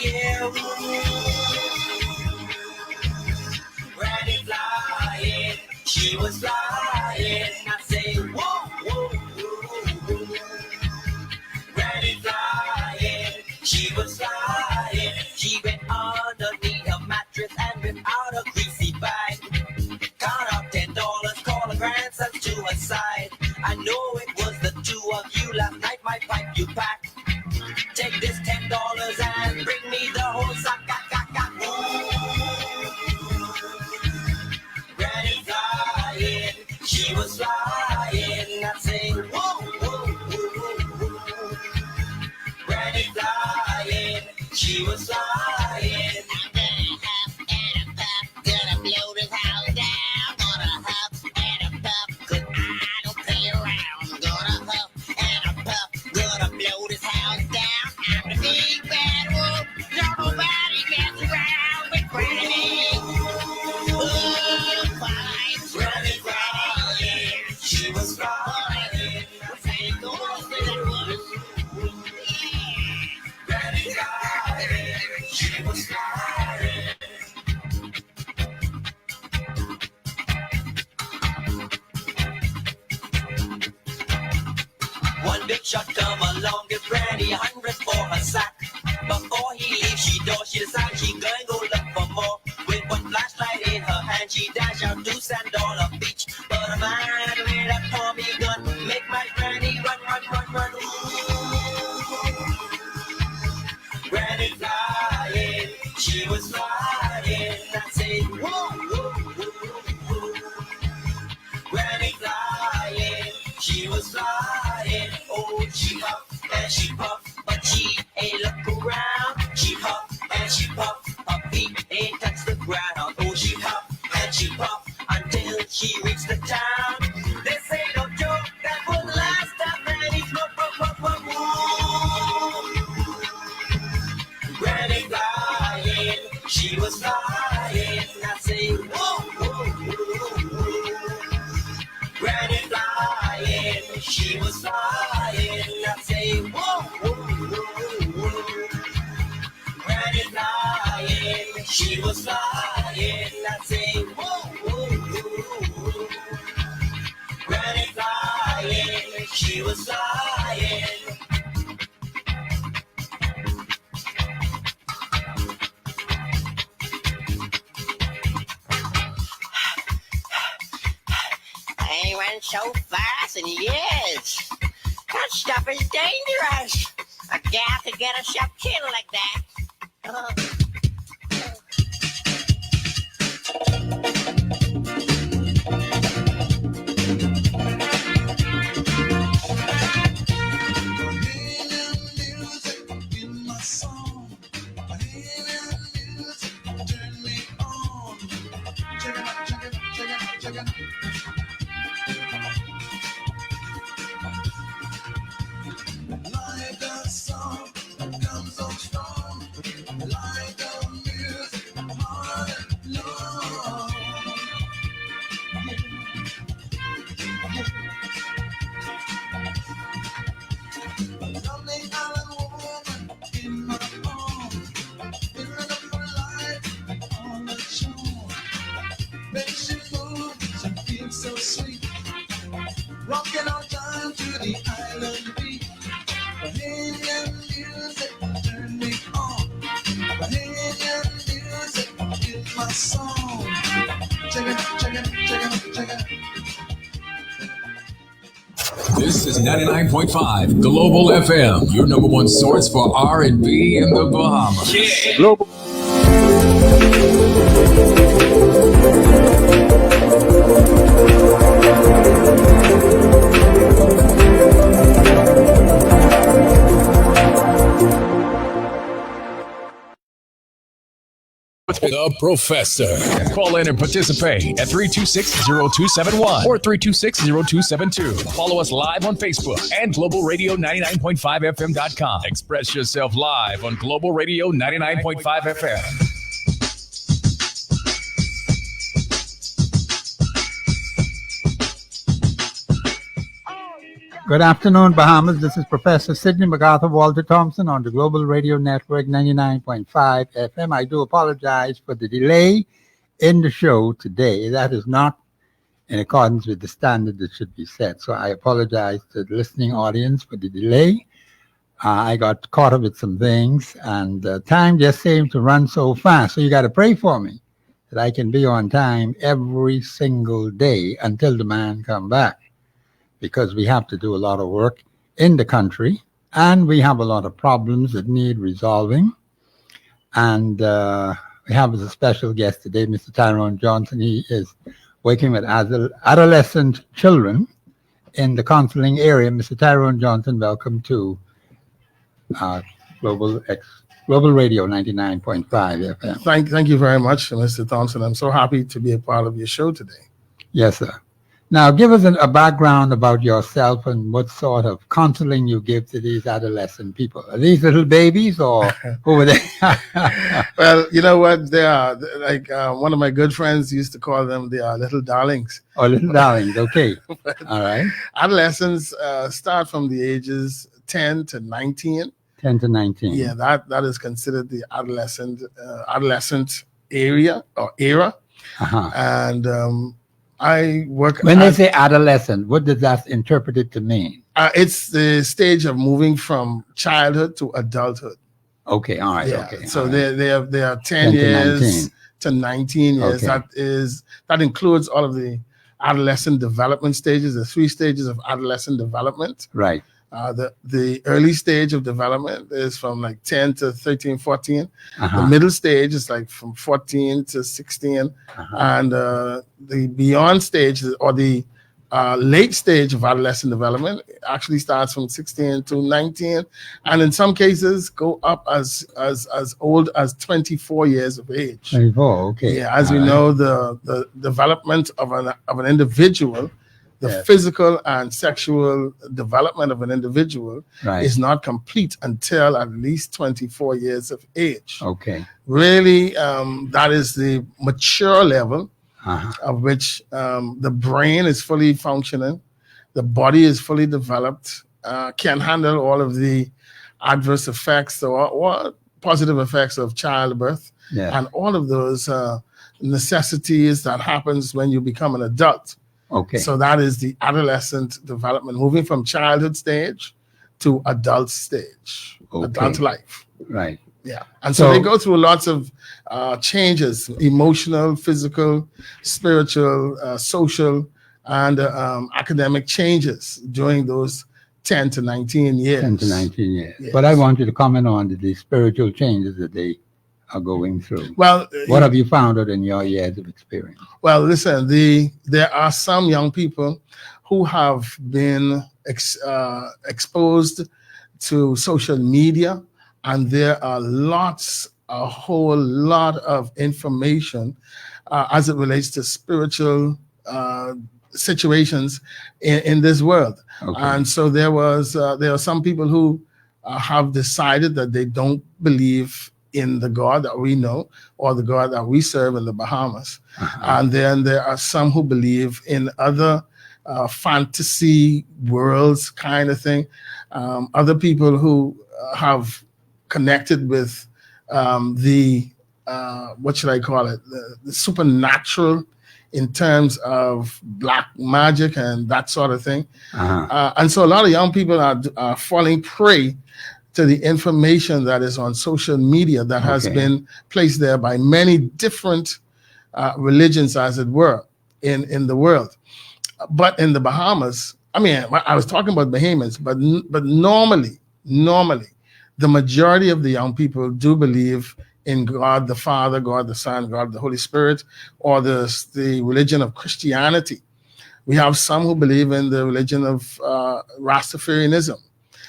yeah. Granny flying, she was flying. I say, whoa, whoa, whoa. Granny flying, she was flying. She went underneath a mattress and without a greasy bag. Count up $10, call her grandson to her side. I know it was the two of you last night, my pipe you packed. Take this $10 and bring me the whole sack. Granny flying, she was flying. I say, whoa, whoa, whoa, whoa. Granny flying, she was flying. I'm gonna blow this house down. Gonna huff and a puff, 'cause I don't play around. Gonna huff and a puff, gonna blow this house down. I'm the big bad wolf, no nobody gets around with Granny. Oh, fine, Granny flying, she was flying. Say, go on, say that was. Granny flying, she was flying. One big shot come along, give Granny 100 for her sack. Before he leaves, she decide she gonna go look for more. With one flashlight in her hand, she dash out to $100 beach. But a man with a Tommy gun make my Granny run, run, run, run. Ooh. Granny flying, she was flying. I say, whoa, whoa, whoa, whoa. Granny flying, she was flying. Oh, she huffed and she puffed, but she ain't look around. She huffed and she puffed, her feet ain't touch the ground. Oh, she huffed and she puffed until she reached the town. This ain't no joke, that was the last time Granny smoked. Granny flying, she was flying. I say, whoa, whoa, whoa, whoa. Granny flying, she was flying. I say, whoa, whoa, whoa, whoa. Granny flying, she was flying. I say, whoa, whoa, whoa, whoa. Granny flying, she was flying. I ain't run so fast in years. That stuff is dangerous. A gal could get herself killed like that. So sweet, rocking all time to the island beat. Bahamian music turn me on. Bahamian music is my song. Check it, check it, check it, check it. This is 99.5 Global FM, your number one source for R&B in the Bahamas. Yeah. Global. The Professor. Call in and participate at 326-0271 or 326-0272. Follow us live on Facebook and globalradio99.5fm.com. Express yourself live on Global Radio 99.5 FM. Good afternoon, Bahamas. This is Professor Sidney MacArthur Walter Thompson on the Global Radio Network 99.5 FM. I do apologize for the delay in the show today. That is not in accordance with the standard that should be set. So I apologize to the listening audience for the delay. I got caught up with some things, and time just seemed to run so fast. So you got to pray for me that I can be on time every single day until the man come back, because we have to do a lot of work in the country, and we have a lot of problems that need resolving. And we have as a special guest today, Mr. Tyrone Johnson. He is working with adolescent children in the counseling area. Mr. Tyrone Johnson, welcome to Global Radio 99.5 FM. Thank you very much, Mr. Thompson. I'm so happy to be a part of your show today. Yes, sir. Now, give us a background about yourself and what sort of counseling you give to these adolescent people. Are these little babies or who are they? Well, you know what? They are like one of my good friends used to call them, they are little darlings. Oh, little darlings. Okay. All right. Adolescents start from the ages 10 to 19. 10 to 19. Yeah, that is considered the adolescent area or era. Uh-huh. And I work. When they say adolescent, what does that interpreted to mean? It's the stage of moving from childhood to adulthood. Okay, all right. Yeah. Okay. So all right. they are 10 years to 19 years. Okay. That includes all of the adolescent development stages, the 3 stages of adolescent development. Right. The early stage of development is from like 10 to 13, 14. Uh-huh. The middle stage is like from 14 to 16. Uh-huh. And the beyond stage, or the late stage of adolescent development, actually starts from 16 to 19. And in some cases go up as old as 24 years of age. 24, okay. Yeah, as we know, the development of an individual, the Yes. physical and sexual development of an individual Right. is not complete until at least 24 years of age. Okay. Really, that is the mature level Uh-huh. of which the brain is fully functioning, the body is fully developed, can handle all of the adverse effects or positive effects of childbirth, Yeah. and all of those necessities that happens when you become an adult. Okay. So that is the adolescent development, moving from childhood stage to adult stage, Okay. adult life. Right. Yeah. And so they go through lots of changes, emotional, physical, spiritual, social, and academic changes during those 10 to 19 years. 10 to 19 years. Yes. But I want you to comment on the spiritual changes that they are going through. Well, What have you found out in your years of experience? well, listen, there are some young people who have been exposed to social media, and there are a whole lot of information as it relates to spiritual situations in this world. Okay. And so there are some people who have decided that they don't believe in the God that we know or the God that we serve in the Bahamas. Uh-huh. And then there are some who believe in other fantasy worlds kind of thing. Other people who have connected with what should I call it? The supernatural in terms of black magic and that sort of thing. Uh-huh. And so a lot of young people are falling prey to the information that is on social media that has Okay. been placed there by many different religions, as it were, in the world. But in the Bahamas, I mean, I was talking about Bahamians, but normally, the majority of the young people do believe in God the Father, God the Son, God the Holy Spirit, or the religion of Christianity. We have some who believe in the religion of Rastafarianism.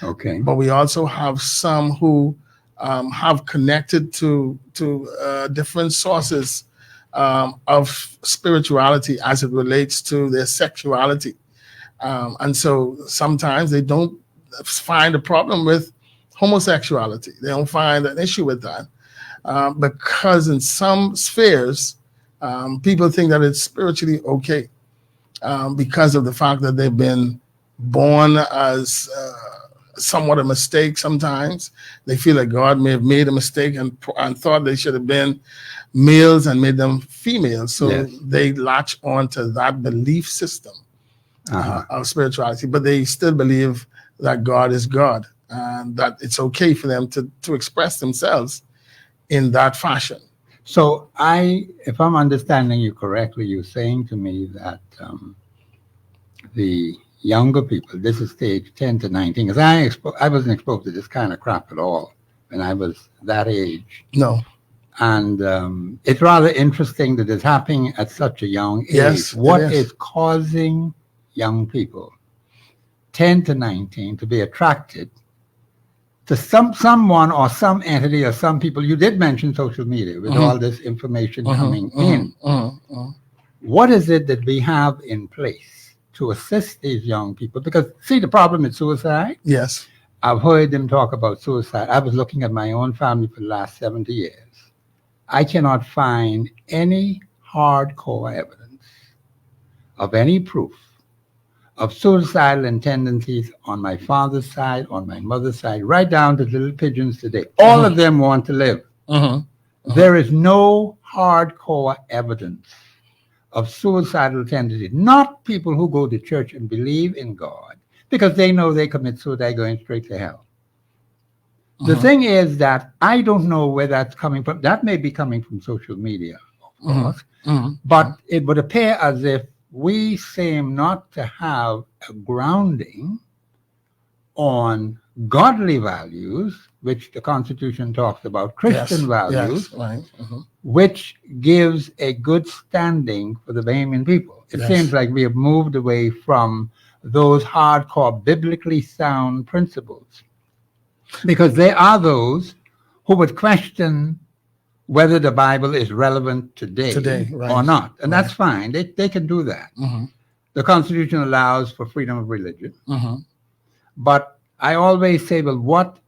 Okay. But we also have some who have connected to different sources of spirituality as it relates to their sexuality. And so sometimes they don't find a problem with homosexuality. They don't find an issue with that because in some spheres, people think that it's spiritually okay because of the fact that they've been born as somewhat a mistake sometimes. They feel like God may have made a mistake and thought they should have been males and made them females. So Yes. they latch on to that belief system of spirituality, but they still believe that God is God and that it's okay for them to express themselves in that fashion. So if I'm understanding you correctly, you're saying to me that the younger people, this is stage 10 to 19, because I wasn't exposed to this kind of crap at all when I was that age. No. And it's rather interesting that it's happening at such a young age. Yes, What it is. is causing young people 10 to 19 to be attracted to someone or some entity or some people? You did mention social media with all this information coming in. What is it that we have in place to assist these young people? Because, see, the problem is suicide. Yes. I've heard them talk about suicide. I was looking at my own family for the last 70 years. I cannot find any hardcore evidence of any proof of suicidal tendencies on my father's side, on my mother's side, right down to little pigeons today. All of them want to live. There is no hardcore evidence of suicidal tendencies. Not people who go to church and believe in God because they know they commit suicide going straight to hell. The thing is that I don't know where that's coming from. That may be coming from social media, of course, but it would appear as if we seem not to have a grounding on godly values, which the Constitution talks about, Christian values, Right. which gives a good standing for the Bahamian people. It seems like we have moved away from those hardcore, biblically sound principles. Because there are those who would question whether the Bible is relevant today right. or not. And that's fine. They can do that. The Constitution allows for freedom of religion. But I always say, well, what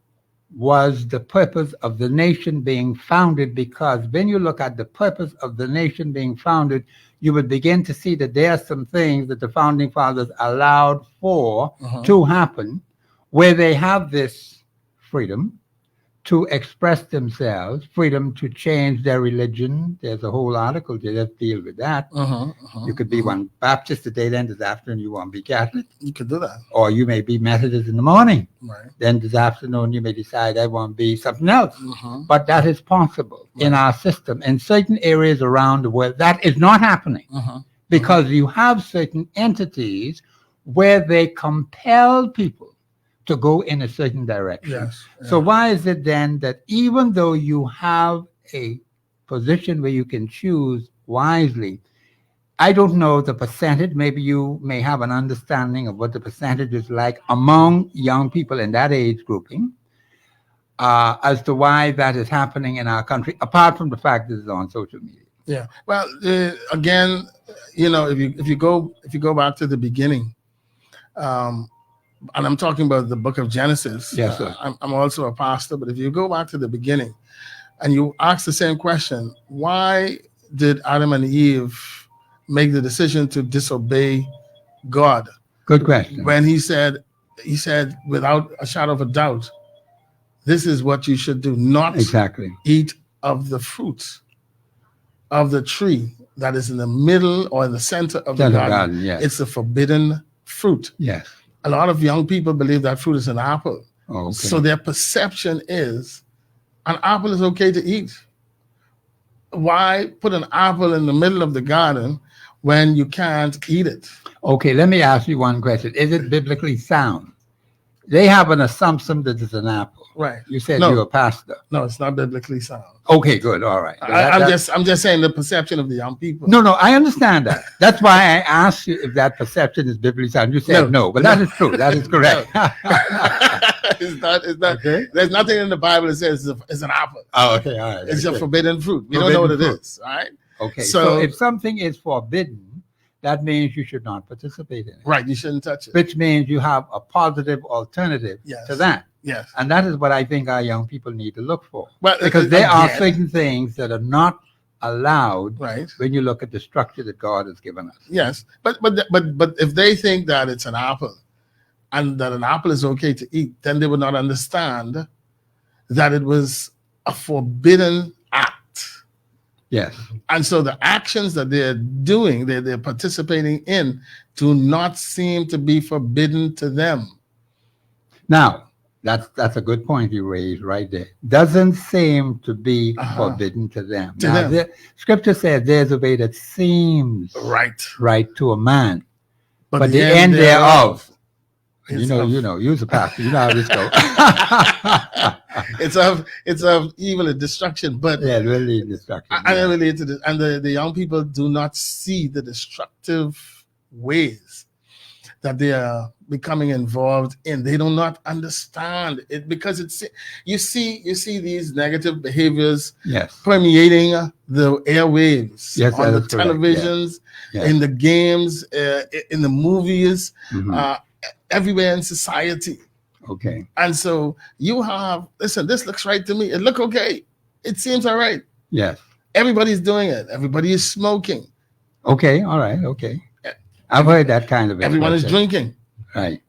was the purpose of the nation being founded? Because when you look at the purpose of the nation being founded, you would begin to see that there are some things that the founding fathers allowed for to happen, where they have this freedom to express themselves, freedom to change their religion. There's a whole article that deals with that. You could be one Baptist today, then this afternoon you want to be Catholic. You could do that. Or you may be Methodist in the morning. Right. Then this afternoon you may decide I want to be something else. But that is possible in our system. In certain areas around the world, that is not happening because you have certain entities where they compel people to go in a certain direction. Yes. So why is it then that even though you have a position where you can choose wisely, I don't know the percentage, maybe you may have an understanding of what the percentage is like among young people in that age grouping, as to why that is happening in our country, apart from the fact that it's on social media. Yeah. Well, again, if you go back to the beginning, and I'm talking about the book of Genesis. Yes, sir. I'm also a pastor, but if you go back to the beginning and you ask the same question, why did Adam and Eve make the decision to disobey God? Good question. When he said without a shadow of a doubt, this is what you should do, not eat of the fruit of the tree that is in the middle or in the center of the garden. Yes. It's a forbidden fruit. Yes. A lot of young people believe that fruit is an apple. Oh, okay. So their perception is an apple is okay to eat. Why put an apple in the middle of the garden when you can't eat it? Okay, let me ask you one question. Is it biblically sound? They have an assumption that it's an apple. Right. You said No. you're a pastor. No, it's not biblically sound. Okay, good. All right. I'm just saying the perception of the young people. No, I understand that. That's why I asked you if that perception is biblically sound. You said no, but that is true. That is correct. It's not. Okay. There's nothing in the Bible that says it's an apple. Oh, okay. All right. It's a forbidden fruit. We don't know what it is, right? Okay. So So if something is forbidden, that means you should not participate in it. right, you shouldn't touch it. Which means you have a positive alternative Yes. to that. Yes. And that is what I think our young people need to look for. Well, Because there are again, certain things that are not allowed right. when you look at the structure that God has given us. Yes, but if they think that it's an apple, and that an apple is okay to eat, then they would not understand that it was a forbidden act. Yes. And so the actions that they're doing, they're participating in, do not seem to be forbidden to them. Now, that's a good point you raised right there. Doesn't seem to be forbidden to them. To Now, them. the scripture says there's a way that seems right to a man, but the end thereof. You know, you're a pastor. You know how this goes. it's of evil and destruction, but yeah, really destruction. I relate to this, and the young people do not see the destructive ways that they are becoming involved in. They do not understand it, because it's you see these negative behaviors permeating the airwaves, on the televisions, in the games, in the movies, everywhere in society. Okay. And so you have, listen, this looks right to me. It look okay. It seems all right. Yes. Everybody's doing it. Everybody is smoking. Okay. All right. Okay. I've heard that kind of. Everyone is drinking. Right.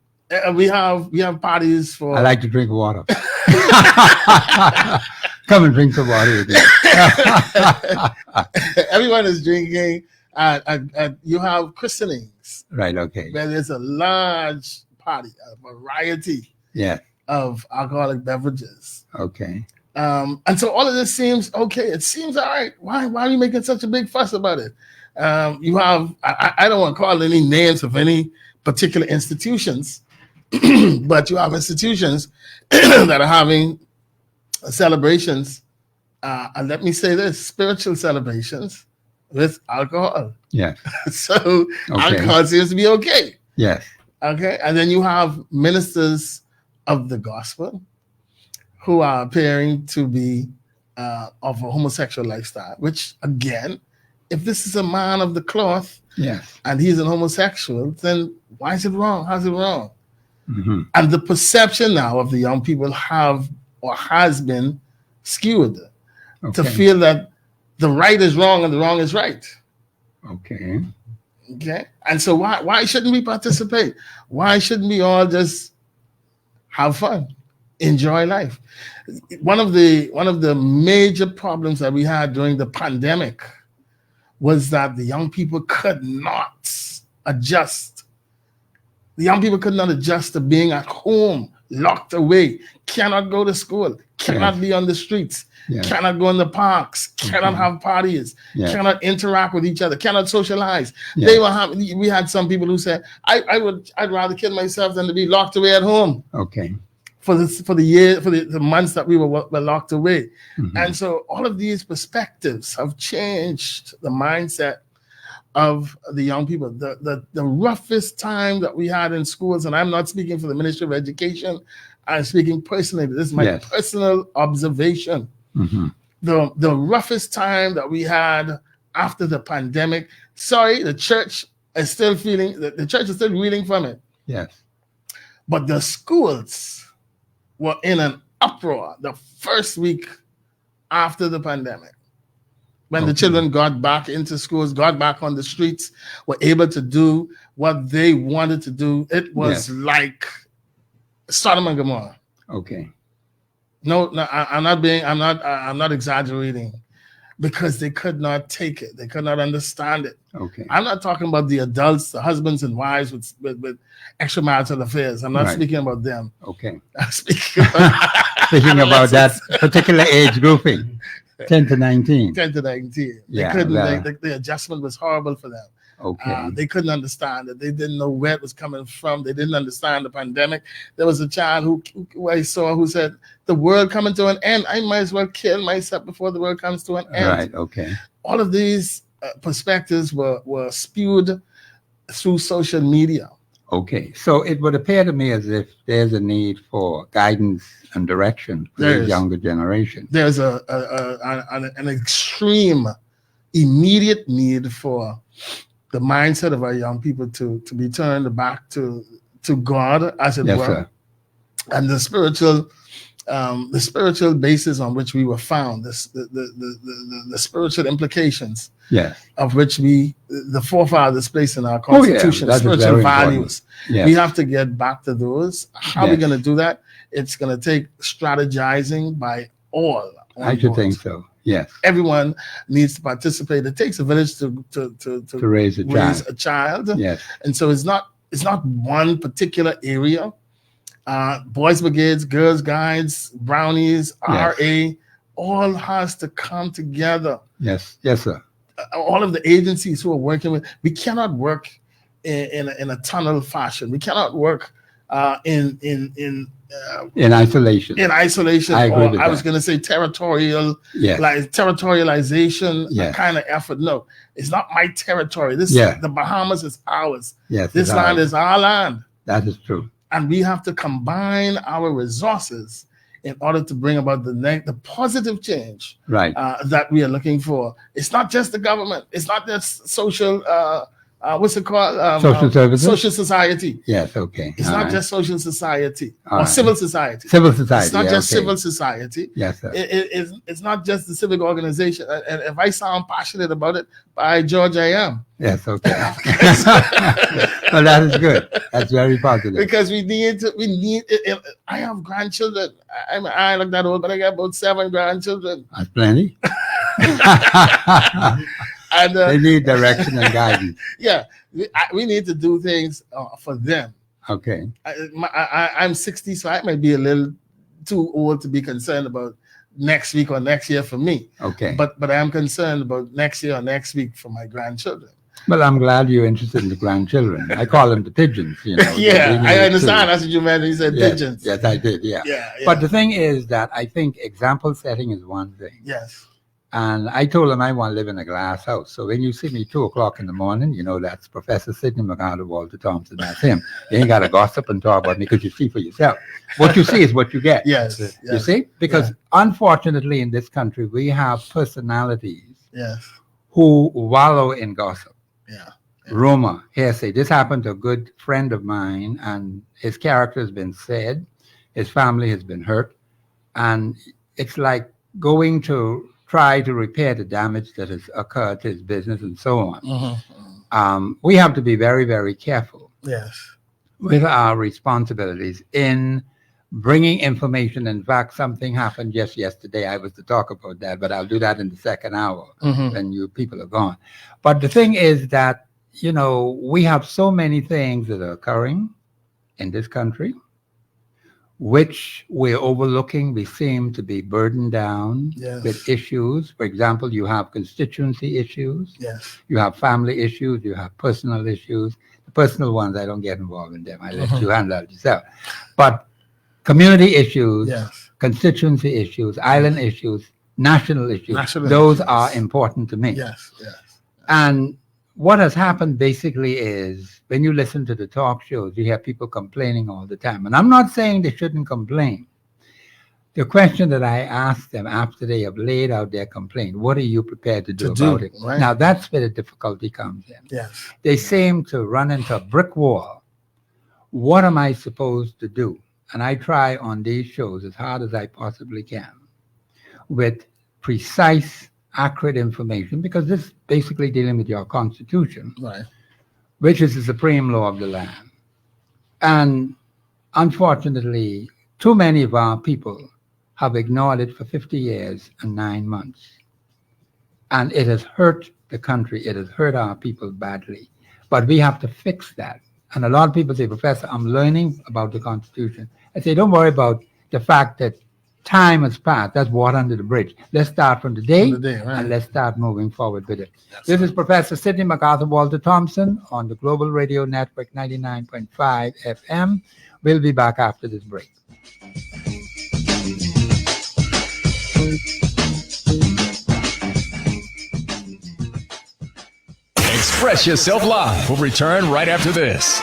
We have parties for. I like to drink water. Come and drink some water with me. Everyone is drinking. You have christenings. Right. Okay. Where there's a large party, a variety. Yeah. Of alcoholic beverages. Okay. And so all of this seems okay. It seems all right. Why are you making such a big fuss about it? You have, I don't want to call any names of any particular institutions, but you have institutions that are having celebrations, and let me say this, spiritual celebrations with alcohol. Yeah. So alcohol seems to be okay. Yes. Okay. And then you have ministers of the gospel who are appearing to be of a homosexual lifestyle, which again, if this is a man of the cloth, and he's an homosexual, then why is it wrong? How's it wrong? And the perception now of the young people has been skewed to feel that the right is wrong and the wrong is right. Okay. Okay. And so why shouldn't we participate? Why shouldn't we all just have fun, enjoy life? One of the major problems that we had during the pandemic was that the young people could not adjust. The young people could not adjust to being at home, locked away, cannot go to school, cannot be on the streets, cannot go in the parks, cannot have parties, cannot interact with each other, cannot socialize. We had some people who said, I'd rather kill myself than to be locked away at home. Okay. For the months that we were locked away. And so all of these perspectives have changed the mindset of the young people. The roughest time that we had in schools, and I'm not speaking for the Ministry of Education, I'm speaking personally. This is my personal observation. The roughest time that we had after the pandemic, the church is still feeling, the church is still reeling from it. Yes. But the schools were in an uproar the first week after the pandemic. When the children got back into schools, got back on the streets, were able to do what they wanted to do. It was like Sodom and Gomorrah. Okay. No, I'm not exaggerating, because they could not take it. They could not understand it. Okay. I'm not talking about the adults, the husbands and wives with extramarital affairs. I'm not speaking about them. Okay. I'm speaking about that particular age grouping, 10 to 19. 10 to 19. Yeah, they couldn't. The adjustment was horrible for them. Okay. They couldn't understand it. They didn't know where it was coming from. They didn't understand the pandemic. There was a child who I saw who said, "The world coming to an end. I might as well kill myself before the world comes to an end." Right. Okay. All of these perspectives were spewed through social media. Okay. So it would appear to me as if there's a need for guidance and direction for the younger generation. There's an extreme, immediate need for the mindset of our young people to be turned back to God, as it were, and the spiritual the spiritual basis on which we were found, the spiritual implications Yes. of which the forefathers placed in our Oh, yeah, constitution, that is spiritual very important. values. Yes. We have to get back to those. How are we Yes. going to do that? It's going to take strategizing by all. I should think so. Yes. Everyone needs to participate. It takes a village to raise a child. Yes. And so it's not one particular area. Boys brigades, girls guides, brownies, Yes. RA, all has to come together. Yes. Yes, sir. All of the agencies who are working with, we cannot work in a tunnel fashion. We cannot work in isolation. In isolation, I agree with I was that. going to say territorial, Yes. like territorialization, Yes. kind of effort. No, it's not my territory. The Bahamas is ours. Yes. This land is our land. That is true. And we have to combine our resources in order to bring about the positive change, right, that we are looking for. It's not just the government. It's not just social, what's it called? Social services? Social society. Yes, okay. It's not just social society All or right. civil society. Civil society. It's not just okay. civil society. Yes, sir. It's not just the civic organization. And if I sound passionate about it, by George, I am. Yes, okay. Well, that is good. That's very positive. Because we need it. I have grandchildren. I look that old, but I got about 7 grandchildren. That's plenty. And they need direction and guidance. Yeah, we need to do things for them. Okay. I'm 60, so I might be a little too old to be concerned about next week or next year for me. Okay. But I am concerned about next year or next week for my grandchildren. Well, I'm glad you're interested in the grandchildren. I call them the pigeons, you know. Yeah, I understand. That's what you meant. You said pigeons. Yes, I did, yeah. But the thing is that I think example setting is one thing. Yes. And I told him I want to live in a glass house. So when you see me 2 o'clock in the morning, you know, that's Professor Sidney McArthur, Walter Thompson. That's him. You ain't got to gossip and talk about me because you see for yourself. What you see is what you get. Yes. You see? Because unfortunately in this country, we have personalities who wallow in gossip. Rumor, hearsay. This happened to a good friend of mine, and his character has been said. His family has been hurt. And it's like going to try to repair the damage that has occurred to his business and so on. Mm-hmm. We have to be very, very careful with our responsibilities in bringing information. In fact, something happened just yesterday. I was to talk about that, but I'll do that in the second hour when you people are gone. But the thing is that, you know, we have so many things that are occurring in this country which we're overlooking. We seem to be burdened down with issues. For example, you have constituency issues. Yes. You have family issues. You have personal issues. The personal ones, I don't get involved in them. I let you handle it yourself. But community issues, constituency issues, island issues, national issues, those are important to me. Yes. And what has happened basically is when you listen to the talk shows, you hear people complaining all the time. And I'm not saying they shouldn't complain. The question that I ask them after they have laid out their complaint, what are you prepared to do about it? Right. Now, that's where the difficulty comes in. Yes. They seem to run into a brick wall. What am I supposed to do? And I try on these shows as hard as I possibly can with precise, accurate information, because this is basically dealing with your constitution, which is the supreme law of the land. And unfortunately, too many of our people have ignored it for 50 years and 9 months. And it has hurt the country. It has hurt our people badly. But we have to fix that. And a lot of people say, Professor, I'm learning about the Constitution. I say, don't worry about the fact that time has passed. That's water under the bridge. Let's start from today, and let's start moving forward with it. This is Professor Sidney McArthur, Walter Thompson on the Global Radio Network 99.5 FM. We'll be back after this break. Express Yourself Live will return right after this.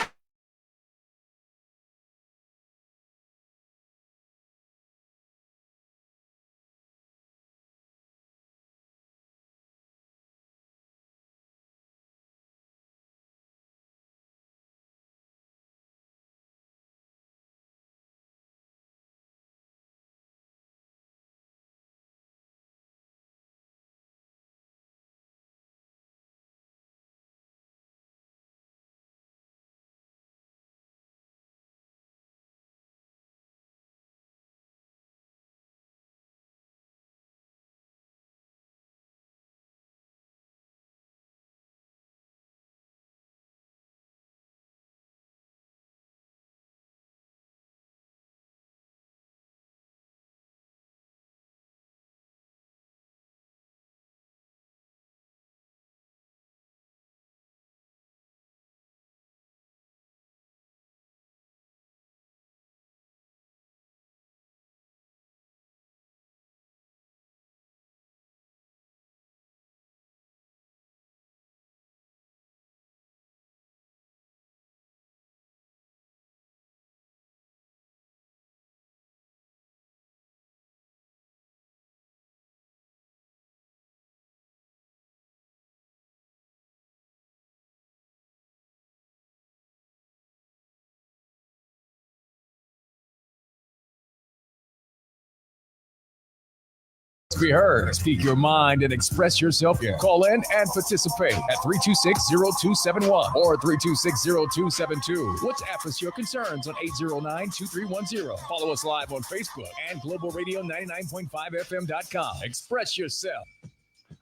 be heard. Speak your mind and express yourself. Call in and participate at 326-0271 or 326-0272. WhatsApp us your concerns on 809-2310. Follow us live on Facebook and globalradio99.5fm.com. Express yourself.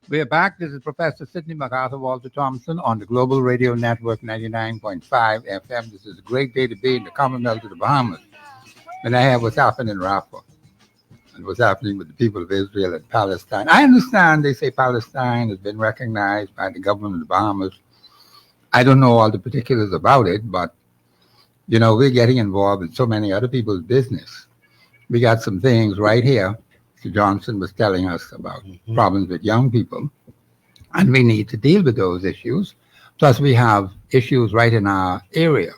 We are back. This is Professor Sidney MacArthur Walter Thompson on the Global Radio Network 99.5 FM. This is a great day to be in the Commonwealth of the Bahamas. And I have what's happening in Rafah and what's happening with the people of Israel and Palestine. I understand they say Palestine has been recognized by the government of the Bahamas. I don't know all the particulars about it, but, you know, we're getting involved in so many other people's business. We got some things right here. Mr. Johnson was telling us about problems with young people, and we need to deal with those issues. Plus, we have issues right in our area,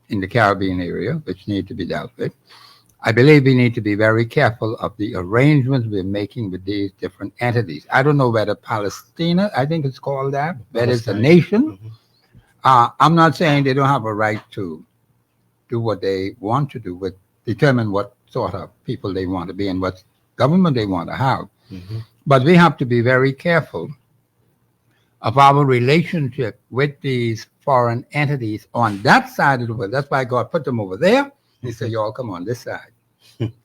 in the Caribbean area, which need to be dealt with. I believe we need to be very careful of the arrangements we're making with these different entities. I don't know whether Palestina, I think it's called that, that is a nation. I'm not saying they don't have a right to do what they want to do, but determine what sort of people they want to be and what government they want to have. But we have to be very careful of our relationship with these foreign entities on that side of the world. That's why God put them over there. He said, y'all come on this side.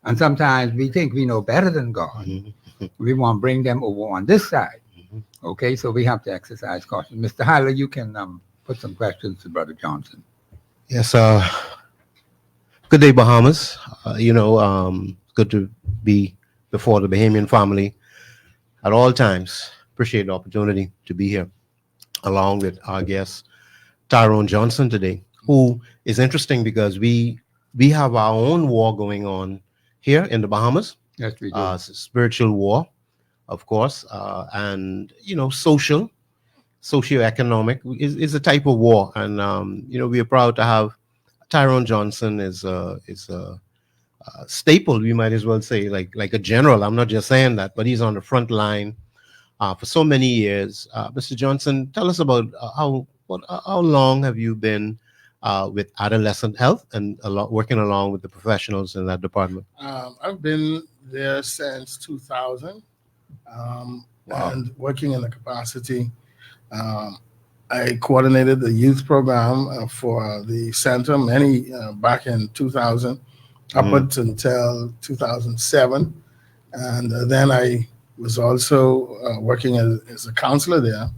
And sometimes we think we know better than God. We want to bring them over on this side. Okay, so we have to exercise caution. Mr. Hyler, you can put some questions to Brother Johnson. Yes, good day, Bahamas. Good to be before the Bahamian family at all times. Appreciate the opportunity to be here along with our guest, Tyrone Johnson, today, who is interesting because we have our own war going on here in the Bahamas. Yes, we do. Spiritual war, of course, and, socioeconomic is a type of war. And, we are proud to have Tyrone Johnson is a staple, we might as well say, like a general. I'm not just saying that, but he's on the front line for so many years. Mr. Johnson, tell us about how long have you been with adolescent health and working along with the professionals in that department? I've been there since 2000, and working in the capacity. I coordinated the youth program for the center back in 2000 up until 2007, and then I was also working as a counselor there,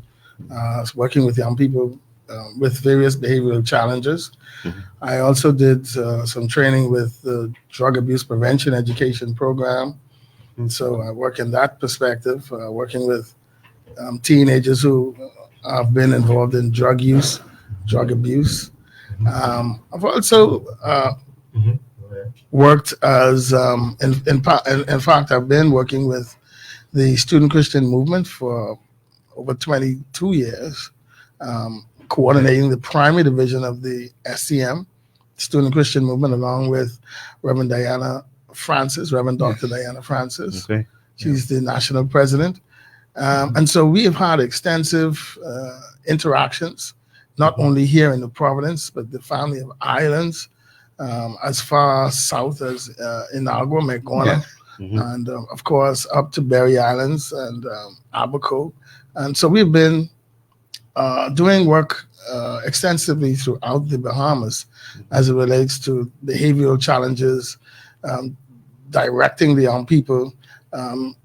working with young people with various behavioral challenges. I also did some training with the drug abuse prevention education program. And so I work in that perspective, working with teenagers who have been involved in drug use, drug abuse. I've also worked as, in fact, I've been working with the Student Christian Movement for over 22 years, coordinating the primary division of the SCM, Student Christian Movement, along with Reverend Dr. Diana Francis. Okay. She's the national president. And so we have had extensive interactions, not only here in the Providence, but the family of islands, as far south as Inagua, Megona, and of course up to Berry Islands and Abaco. And so we've been doing work extensively throughout the Bahamas as it relates to behavioral challenges, directing the young people.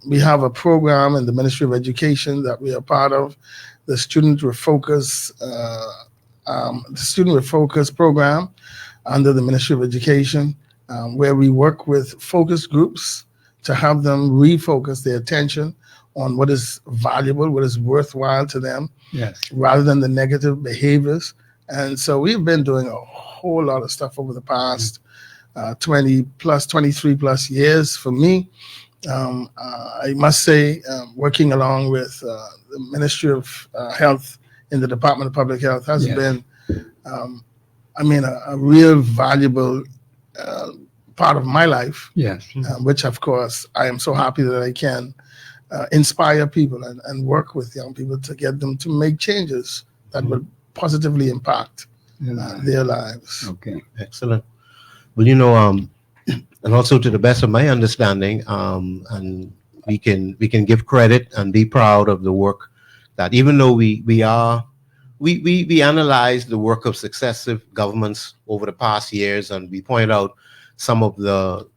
We have a program in the Ministry of Education that we are part of, the Student Refocus program under the Ministry of Education, where we work with focus groups to have them refocus their attention on what is valuable, what is worthwhile to them, rather than the negative behaviors. And so we've been doing a whole lot of stuff over the past 23 plus years. For me, I must say, working along with the Ministry of Health in the Department of Public Health has been, a real valuable part of my life. Which, of course, I am so happy that I can inspire people and work with young people to get them to make changes that would positively impact their lives. Okay, excellent. Well, and also to the best of my understanding, and we can give credit and be proud of the work that, even though we analyze the work of successive governments over the past years, and we point out some of the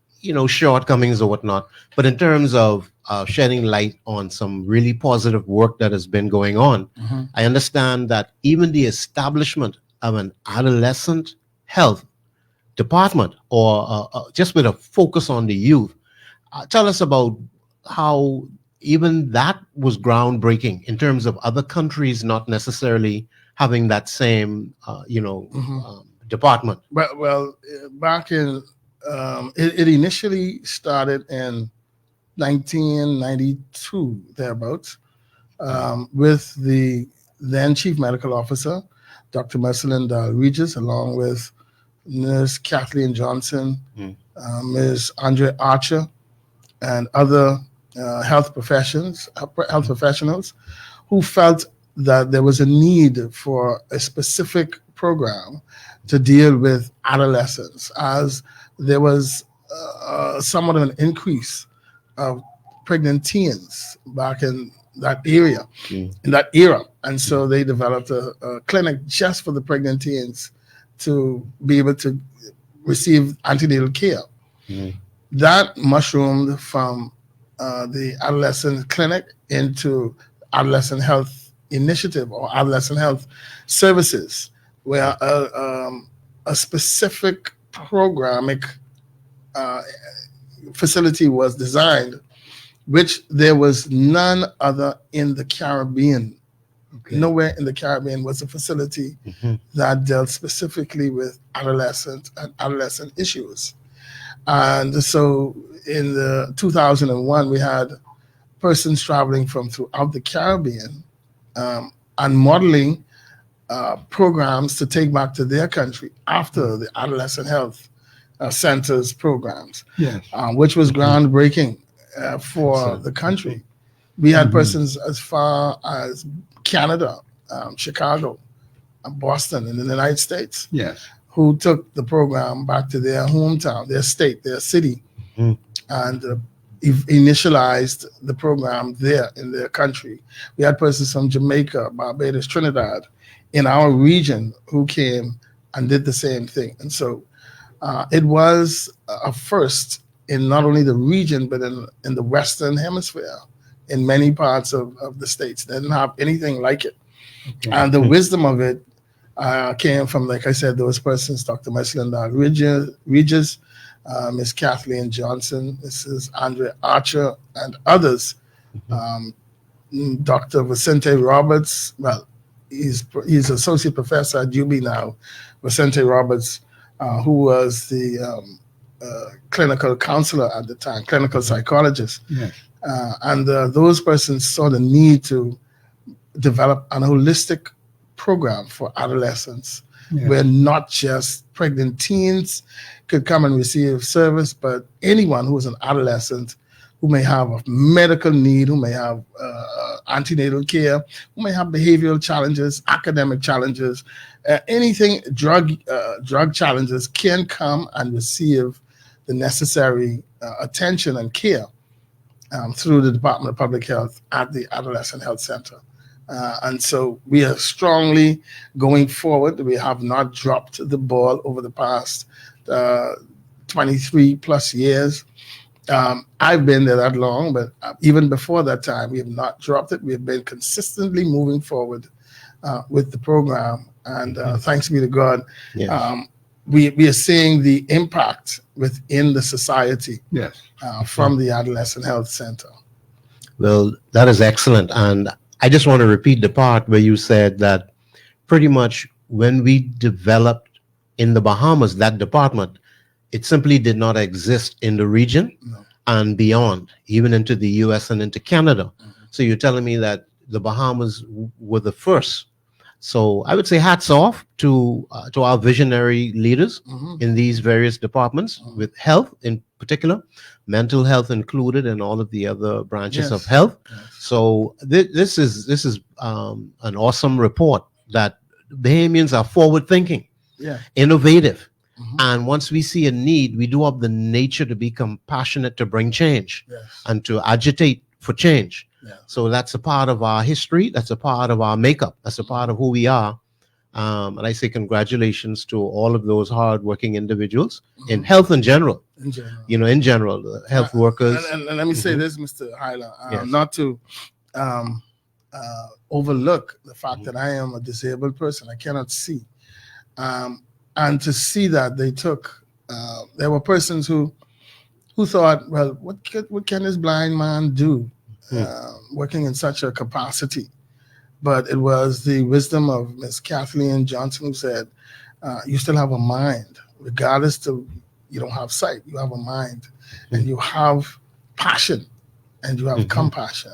shortcomings or whatnot. But in terms of shedding light on some really positive work that has been going on, I understand that even the establishment of an adolescent health department, or just with a focus on the youth, tell us about how even that was groundbreaking in terms of other countries not necessarily having that same department. Well, back in it initially started in 1992 thereabouts, with the then chief medical officer, Dr. Marcelin Regis, along with Nurse Kathleen Johnson, Ms. Andre Archer, and other health professionals who felt that there was a need for a specific program to deal with adolescents, as there was somewhat of an increase of pregnant teens back in that area, in that era. And so they developed a clinic just for the pregnant teens to be able to receive antenatal care. That mushroomed from the adolescent clinic into adolescent health initiative or adolescent health services, where a specific programmatic facility was designed, which there was none other in the Caribbean. Nowhere in the Caribbean was a facility that dealt specifically with adolescent and adolescent issues. And so in the 2001, we had persons traveling from throughout the Caribbean and modeling programs to take back to their country after the adolescent health centers programs, which was groundbreaking for the country. We had persons as far as Canada, Chicago, and Boston in the United States, who took the program back to their hometown, their state, their city, and initialized the program there in their country. We had persons from Jamaica, Barbados, Trinidad, in our region who came and did the same thing. And so it was a first in not only the region, but in the Western Hemisphere, in many parts of the States. They didn't have anything like it. And the wisdom of it came from, like I said, those persons, Dr. Marcelin Regis, Ms. Kathleen Johnson, Mrs. Andre Archer, and others. Dr. Vicente Roberts, well, he's associate professor at UB now, Vicente Roberts, who was the clinical counselor at the time, clinical psychologist. And those persons saw the need to develop an holistic program for adolescents, where not just pregnant teens could come and receive service, but anyone who is an adolescent who may have a medical need, who may have antenatal care, who may have behavioral challenges, academic challenges, anything, drug challenges, can come and receive the necessary attention and care through the Department of Public Health at the Adolescent Health Center. And so we are strongly going forward. We have not dropped the ball over the past 23 plus years. I've been there that long, but even before that time, we have not dropped it. We have been consistently moving forward with the program. And thanks be to God, we are seeing the impact within the society from the Adolescent Health Center. Well, that is excellent. And I just want to repeat the part where you said that pretty much when we developed in the Bahamas, that department, it simply did not exist in the region and beyond, even into the US and into Canada. So you're telling me that the Bahamas were the first. So I would say hats off to our visionary leaders in these various departments, with health in particular, mental health included, and all of the other branches of health. So this is an awesome report that Bahamians are forward thinking, innovative, And once we see a need, we do have the nature to be compassionate, to bring change Yes. and to agitate for change. Yeah. So that's a part of our history. That's a part of our makeup. That's a part of who we are. And I say congratulations to all of those hardworking individuals in health in general. In general. In general, the health workers. And let me say this, Mr. Hyla, Yes. not to overlook the fact that I am a disabled person. I cannot see. And to see that they took, there were persons who thought, well, what can this blind man do working in such a capacity? But it was the wisdom of Miss Kathleen Johnson who said, you still have a mind, regardless to, you don't have sight, you have a mind, and you have passion, and you have compassion.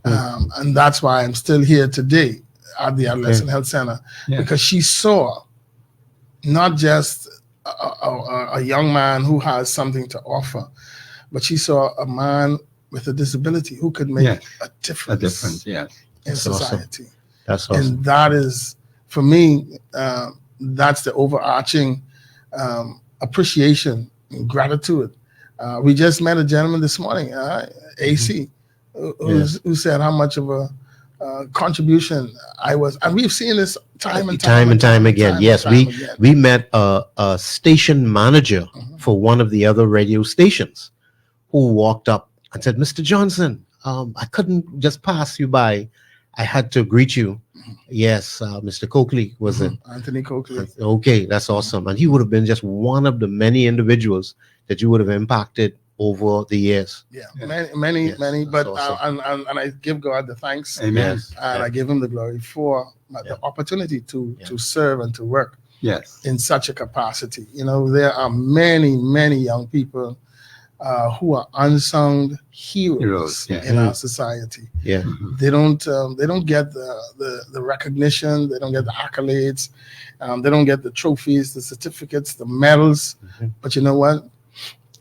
And that's why I'm still here today at the Adolescent Health Center, because she saw not just a young man who has something to offer, but she saw a man with a disability who could make a difference, in society. Awesome. That's awesome. And that is, for me, that's the overarching appreciation and gratitude. We just met a gentleman this morning, AC, who said how much of a contribution I was, and we've seen this time and time again. Yes, we met a station manager for one of the other radio stations who walked up and said, "Mr. Johnson, I couldn't just pass you by. I had to greet you." Yes, Mr. Coakley, was it? Anthony Coakley. Okay, that's awesome. And he would have been just one of the many individuals that you would have impacted over the years. Yeah, many. But awesome. and I give God the thanks. Amen. And I give him the glory for the opportunity to serve and to work in such a capacity. There are many young people who are unsung heroes in our society. They don't get the recognition, they don't get the accolades, they don't get the trophies, the certificates, the medals. But you know what?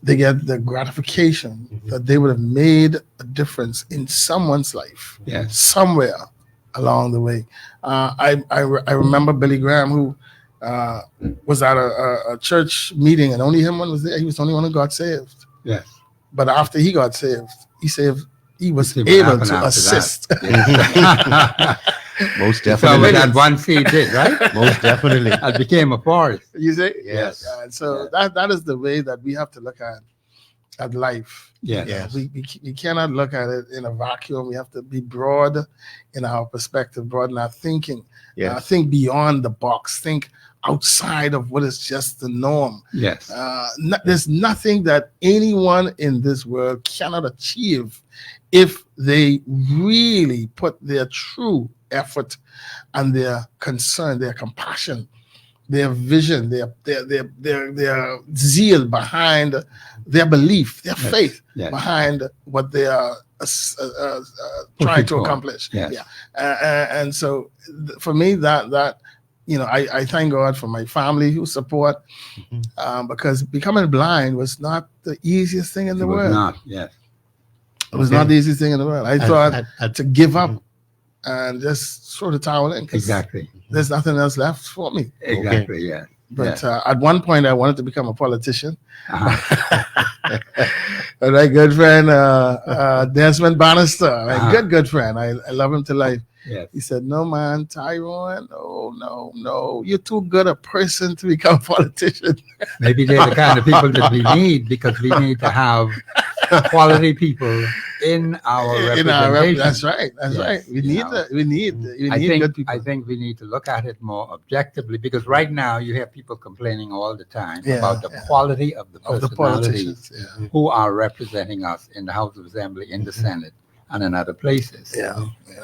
They get the gratification that they would have made a difference in someone's life somewhere along the way. I remember Billy Graham, who was at a church meeting, and only him was there. He was the only one who got saved. Yes. But after he got saved, he was able to assist. Most So definitely. with that one seed did, right? Most definitely. That became a forest. You see? Yes. And so that is the way that we have to look at life. Yes. We cannot look at it in a vacuum. We have to be broad in our perspective, broad in our thinking. Think beyond the box. Think outside of what is just the norm. Yes. There's nothing that anyone in this world cannot achieve if they really put their true effort and their concern, their compassion, their vision, their zeal behind their belief, their faith behind what they are trying to accomplish. And so for me, that I thank God for my family who support, because becoming blind was not the easiest thing in the world. It was not the easiest thing in the world. I thought to give up and just throw the towel in. Exactly. There's nothing else left for me. Exactly. But at one point, I wanted to become a politician. And my good friend, Desmond Bannister, my good friend, I love him to life. He said, "No, man, Tyrone, no. You're too good a person to become a politician." Maybe they're the kind of people that we need, because we need to have quality people in our representation. That's right. We need good people. I think we need to look at it more objectively, because right now you have people complaining all the time about the quality of the personalities who are representing us in the House of Assembly, in the Senate, and in other places.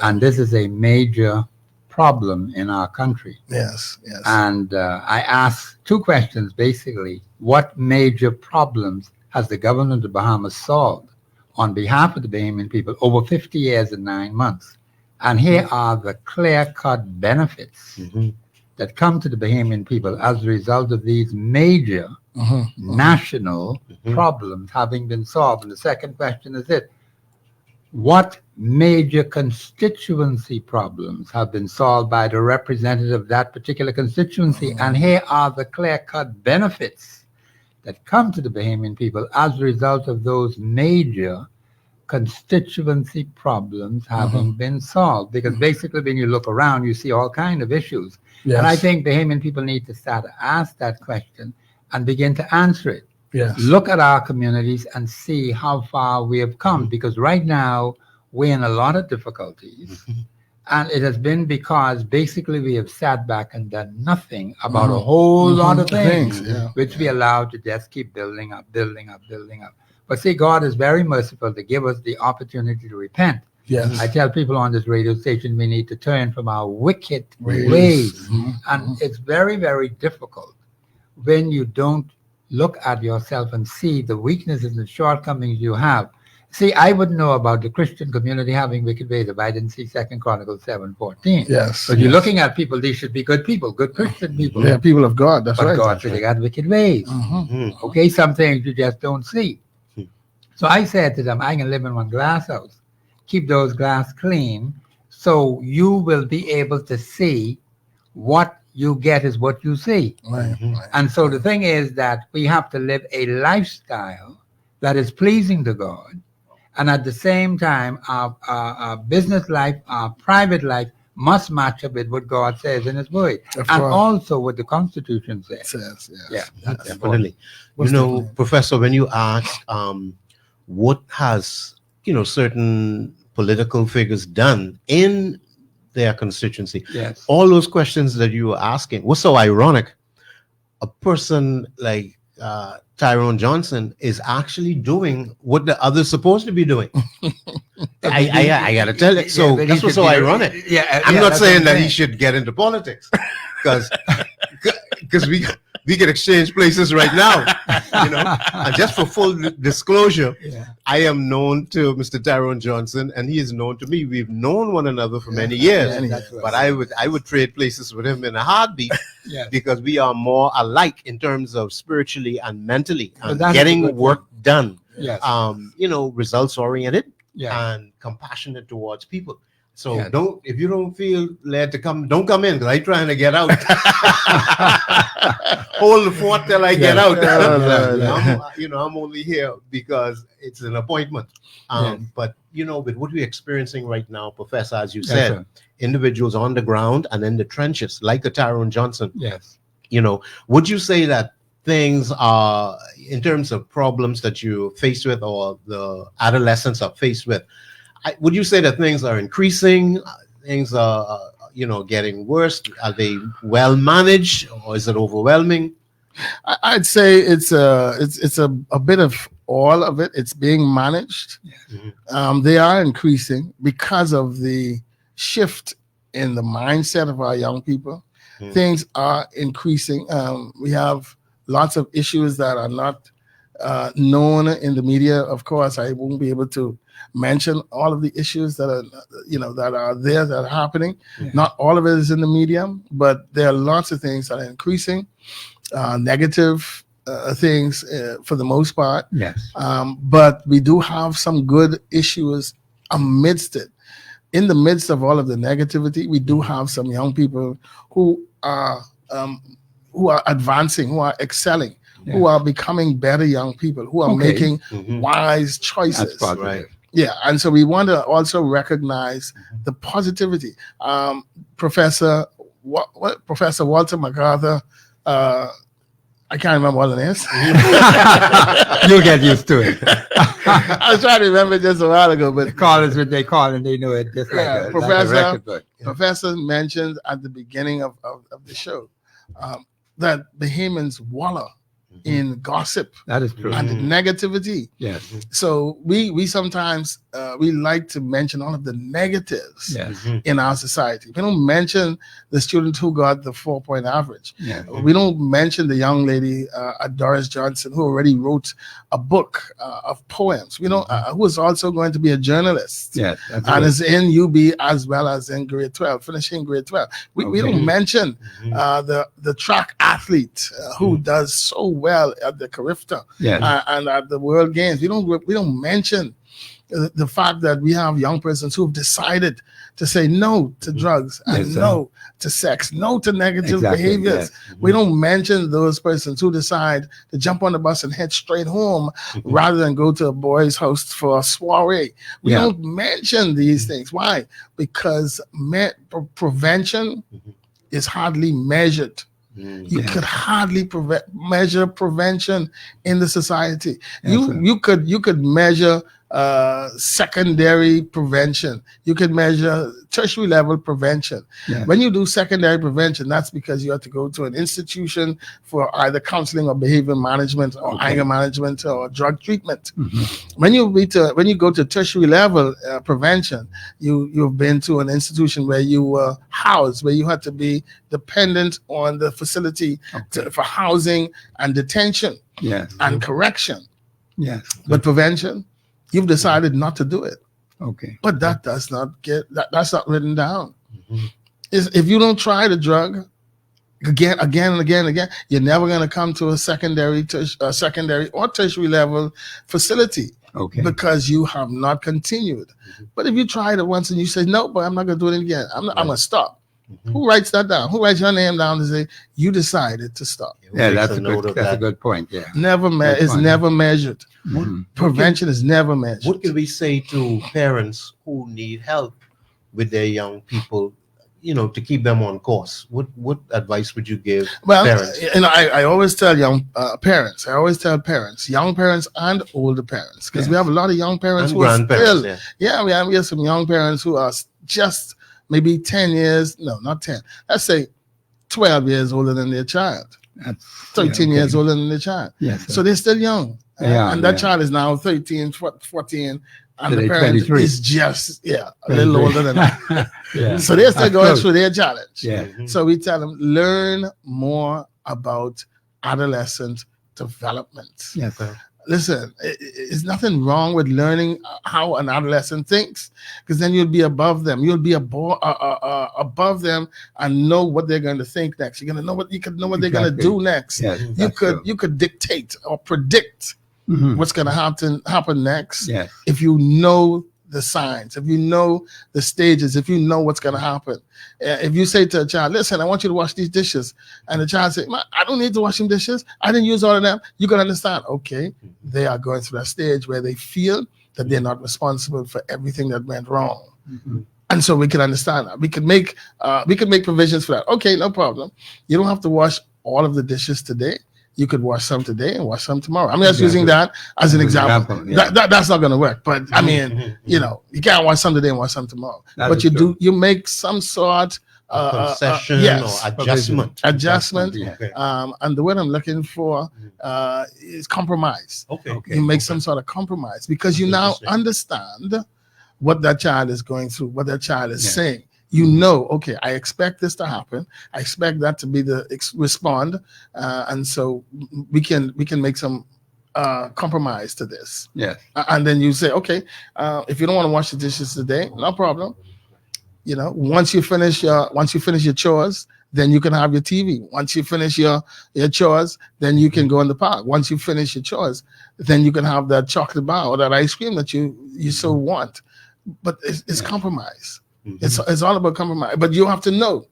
And this is a major problem in our country. Yes. And I asked two questions, basically. What major problems has the government of the Bahamas solved on behalf of the Bahamian people over 50 years and 9 months? And here are the clear-cut benefits that come to the Bahamian people as a result of these major national problems having been solved. And the second question is what major constituency problems have been solved by the representative of that particular constituency. And here are the clear-cut benefits that come to the Bahamian people as a result of those major constituency problems having been solved. Because basically when you look around, you see all kinds of issues. Yes. And I think Bahamian people need to start to ask that question and begin to answer it. Yes. Look at our communities and see how far we have come, because right now we're in a lot of difficulties. And it has been because basically we have sat back and done nothing about a whole lot of things, which we allowed to just keep building up. But see, God is very merciful to give us the opportunity to repent. Yes. I tell people on this radio station we need to turn from our wicked ways. And it's very, very difficult when you don't look at yourself and see the weaknesses and shortcomings you have. See, I wouldn't know about the Christian community having wicked ways if I didn't see 2 Chronicles 7:14. Yes. But you're looking at people, these should be good people, good Christian people. Yeah, people of God. That's But right. God said they got wicked ways. Okay, some things you just don't see. So I said to them, I can live in one glass house. Keep those glass clean so you will be able to see what you get is what you see. Right. And so the thing is that we have to live a lifestyle that is pleasing to God. And at the same time, our business life, our private life must match up with what God says in His Word. Of And course. also what the Constitution It says. says, yes. Yeah, that's Definitely. What's You know, the- Professor, when you ask what has, certain political figures done in their constituency, Yes. all those questions that you were asking was so ironic. A person like Tyrone Johnson is actually doing what the other's supposed to be doing. I gotta tell you. So but he that's what's should so be- ironic. Yeah, I'm yeah, not that's saying what that I'm he should get into politics, because we can exchange places right now, And just for full disclosure, Yeah. I am known to Mr. Tyrone Johnson, and he is known to me. We've known one another for many years, Yeah, that's right. but I would trade places with him in a heartbeat Yes. because we are more alike in terms of spiritually and mentally But and that's a getting good work done. Yes. Results oriented Yeah. and compassionate towards people. So Yes. if you don't feel led to come, don't come in, because I'm trying to get out. Hold the fort till I get out. I'm only here because it's an appointment. But with what we're experiencing right now, Professor, as you Yes, said, sir. individuals on the ground and in the trenches, like a Tyrone Johnson, Yes. would you say that things are, in terms of problems that you face with or the adolescents are faced with, would you say that things are increasing? Things are, getting worse? Are they well managed, or is it overwhelming? I'd say it's a bit of all of it. It's being managed. They are increasing because of the shift in the mindset of our young people. Things are increasing. We have lots of issues that are not known in the media. Of course, I won't be able to mention all of the issues that are, that are there, that are happening. Not all of it is in the media, but there are lots of things that are increasing, negative things for the most part. Yes. But we do have some good issues amidst it. In the midst of all of the negativity, we do have some young people who are advancing, who are excelling, who are becoming better young people, who are making wise choices. That's positive. Right. Yeah, and so we want to also recognize the positivity. Professor Walter MacArthur, I can't remember what it is. You'll get used to it. I was trying to remember just a while ago, but Call is what they call, and they know it just like Yeah, a Professor. record book. Professor mentioned at the beginning of the show that Bahamians wallow in gossip That is true. and negativity. Yes. So we sometimes we like to mention all of the negatives Yes. in our society. We don't mention the student who got the 4-point average. Yes. We don't mention the young lady, Doris Johnson, who already wrote a book of poems. We don't, who is also going to be a journalist. Yes. That's And good. is in UB as well as in grade 12, finishing grade 12. We don't mention the track athlete who does so well at the Carifta Yes. and at the World Games. We don't mention the fact that we have young persons who've decided to say no to drugs and Yes, sir. no to sex, no to negative Exactly, behaviors. yes. We don't mention those persons who decide to jump on the bus and head straight home rather than go to a boy's house for a soiree. We Yeah. don't mention these things. Why? Because prevention is hardly measured. You Yeah. could hardly measure prevention in the society. Yes, sir. You could measure secondary prevention. You could measure tertiary level prevention. Yes. When you do secondary prevention, that's because you have to go to an institution for either counseling or behavior management or Okay. anger management or drug treatment. Mhm. When you go to tertiary level prevention, you've been to an institution where you were housed, where you had to be dependent on the facility for housing and detention Yes. and correction. Yes. But prevention, you've decided not to do it. Okay. But that does not that's not written down. If you don't try the drug again and again, you're never going to come to a secondary or tertiary level facility. Okay. Because you have not continued. But if you tried it once and you say, no, but I'm not going to do it again. I'm going to stop. Who writes that down? Who writes your name down to say you decided to stop? Yeah, Makes that's a note of good. That's a that. good point. Yeah. It's fine. never measured. Mhm. Prevention is never measured. What can we say to parents who need help with their young people, to keep them on course? What advice would you give Well, parents? I always tell young parents. I always tell parents, young parents and older parents, because we have a lot of young parents And who are grandparents, still, we have some young parents who are just maybe 10 years, no, not 10. Let's say 12 years older than their child, That's 13 years older than their child. Yes. Sir. So they're still young. Yeah, and that yeah. child is now 13, 14, and So the they're parent 23. is just, a little older than that. Yeah. So they're still That's going close. through their challenge. Yeah. So we tell them, learn more about adolescent development. Yes, sir. Listen, it's nothing wrong with learning how an adolescent thinks, because then you'll be above them. You'll be above them and know what they're going to think next. You're going to know what they're going to Exactly. do next. Yes, You that's could true. you could dictate or predict Mhm. what's going to happen next Yes. if you know the signs, if you know the stages, if you know what's going to happen. If you say to a child, listen, I want you to wash these dishes, and the child says, I don't need to wash them dishes, I didn't use all of them, you can understand, okay, they are going through that stage where they feel that they're not responsible for everything that went wrong. Mhm. And so we can understand that. We can make provisions for that. Okay, no problem. You don't have to wash all of the dishes today. You could wash some today and wash some tomorrow. I'm just using that as an example. Yeah. That's not going to work. But I mean, you can't wash some today and wash some tomorrow. That But is you true. you make some sort Concession yes, or adjustment. adjustment. Yeah. Okay. And the word I'm looking for is compromise. Okay. Okay. You make some sort of compromise because you now Interesting. understand what that child is going through, what that child is Yeah. saying. You know, okay, I expect this to happen. I expect that to be the respond, and so we can make some compromise to this. Yes. And then you say, okay, if you don't want to wash the dishes today, no problem. Once you finish your chores, then you can have your TV. Once you finish your chores, then you can go in the park. Once you finish your chores, then you can have that chocolate bar or that ice cream that you so want. But it's compromise. It's all about compromise. But you have to know.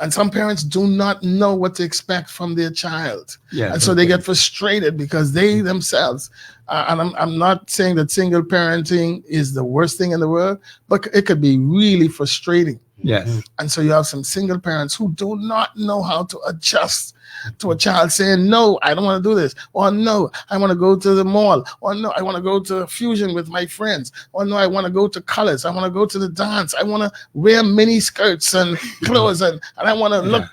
And some parents do not know what to expect from their child. Yes. And so they get frustrated because they themselves, and I'm not saying that single parenting is the worst thing in the world, but it could be really frustrating. Yes. And so you have some single parents who do not know how to adjust to a child saying, no, I don't want to do this. Or no, I want to go to the mall. Or no, I want to go to Fusion with my friends. Or no, I want to go to colors. I want to go to the dance. I want to wear mini skirts and clothes. And I want to look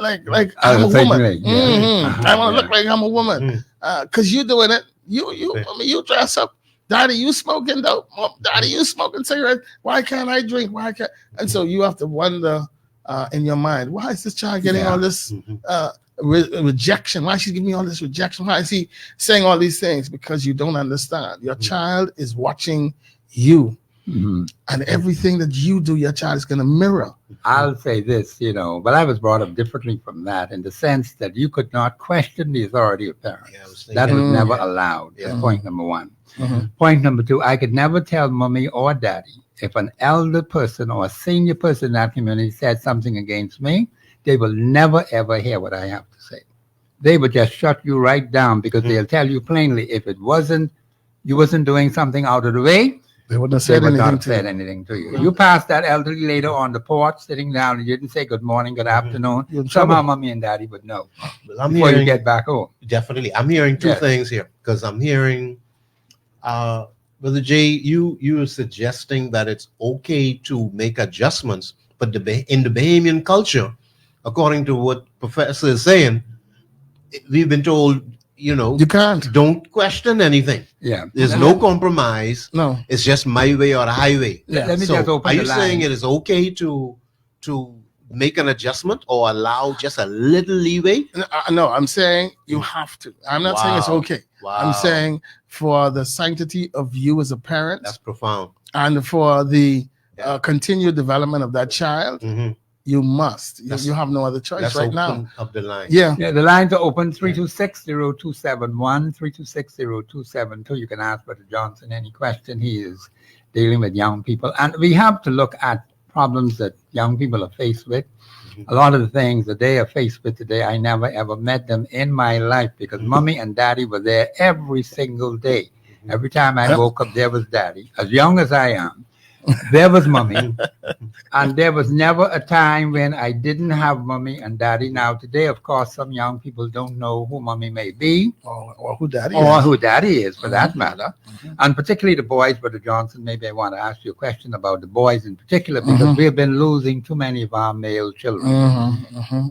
like I'm a woman. I want to look like I'm a woman. Because you're doing it. You dress up. Daddy, you smoking dope. Daddy, you smoking cigarettes. Why can't I drink? Why can't? And so you have to wonder in your mind, why is this child getting all this rejection? Why is she giving me all this rejection? Why is he saying all these things? Because you don't understand. Your child is watching you. Mhm. And everything that you do, your child is going to mirror. I'll say this, but I was brought up differently from that in the sense that you could not question the authority of parents. Yeah, I was That was thinking- never allowed. That's Yeah. point number one. Point number two, I could never tell mommy or daddy if an elder person or a senior person in that community said something against me, they will never ever hear what I have to say. They would just shut you right down because they'll tell you plainly if it wasn't you wasn't doing something out of the way, They wouldn't have they said would not anything have to said you. anything to you. You passed that elderly lady on the porch sitting down and you didn't say good morning, good afternoon. You're in Somehow trouble. mommy and daddy would know Well, I'm before you hearing get back home. definitely. I'm hearing two Yes. things here because I'm hearing, Brother Jay, you are suggesting that it's okay to make adjustments, but in the Bahamian culture, according to what Professor is saying, we've been told, You can't. don't question anything. Yeah. There's Let- no let- compromise. No. It's just my way or the highway. Yeah. Let me So just open are the you saying line. it is okay to make an adjustment or allow just a little leeway? No, I'm saying you have to. I'm not saying it's Wow. okay. Wow. I'm saying for the sanctity of you as a parent That's profound. and for the Yeah. continued development of that child, Mhm. you must. That's- You have no other choice Let's right open now. up the line. Yeah. Yeah, the lines are open 326-0271, 326-0272. You can ask Brother Johnson any question. He is dealing with young people. And we have to look at problems that young people are faced with. A lot of the things that they are faced with today, I never ever met them in my life because mommy and daddy were there every single day. Every time I woke up, there was daddy. As young as I am, there was mommy. And there was never a time when I didn't have mommy and daddy. Now, today, of course, some young people don't know who mommy may be Or who daddy or is. who daddy is for that matter. And particularly the boys, Brother Johnson, maybe I want to ask you a question about the boys in particular because we have been losing too many of our male children.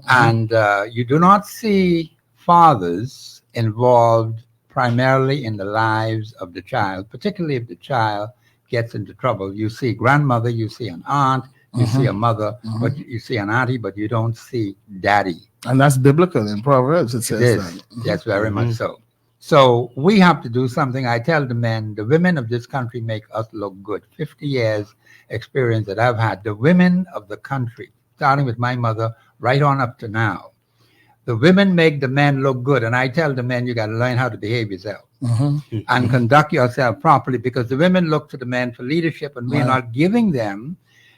And you do not see fathers involved primarily in the lives of the child, particularly if the child gets into trouble. You see grandmother, you see an aunt, you see a mother, but you see an auntie, but you don't see daddy. And that's biblical in Proverbs. It It says is. that. Yes, very much so. So we have to do something. I tell the men, the women of this country make us look good. 50 years experience that I've had. The women of the country, starting with my mother, right on up to now. The women make the men look good. And I tell the men, you got to learn how to behave yourself and conduct yourself properly because the women look to the men for leadership and we're Right. not giving them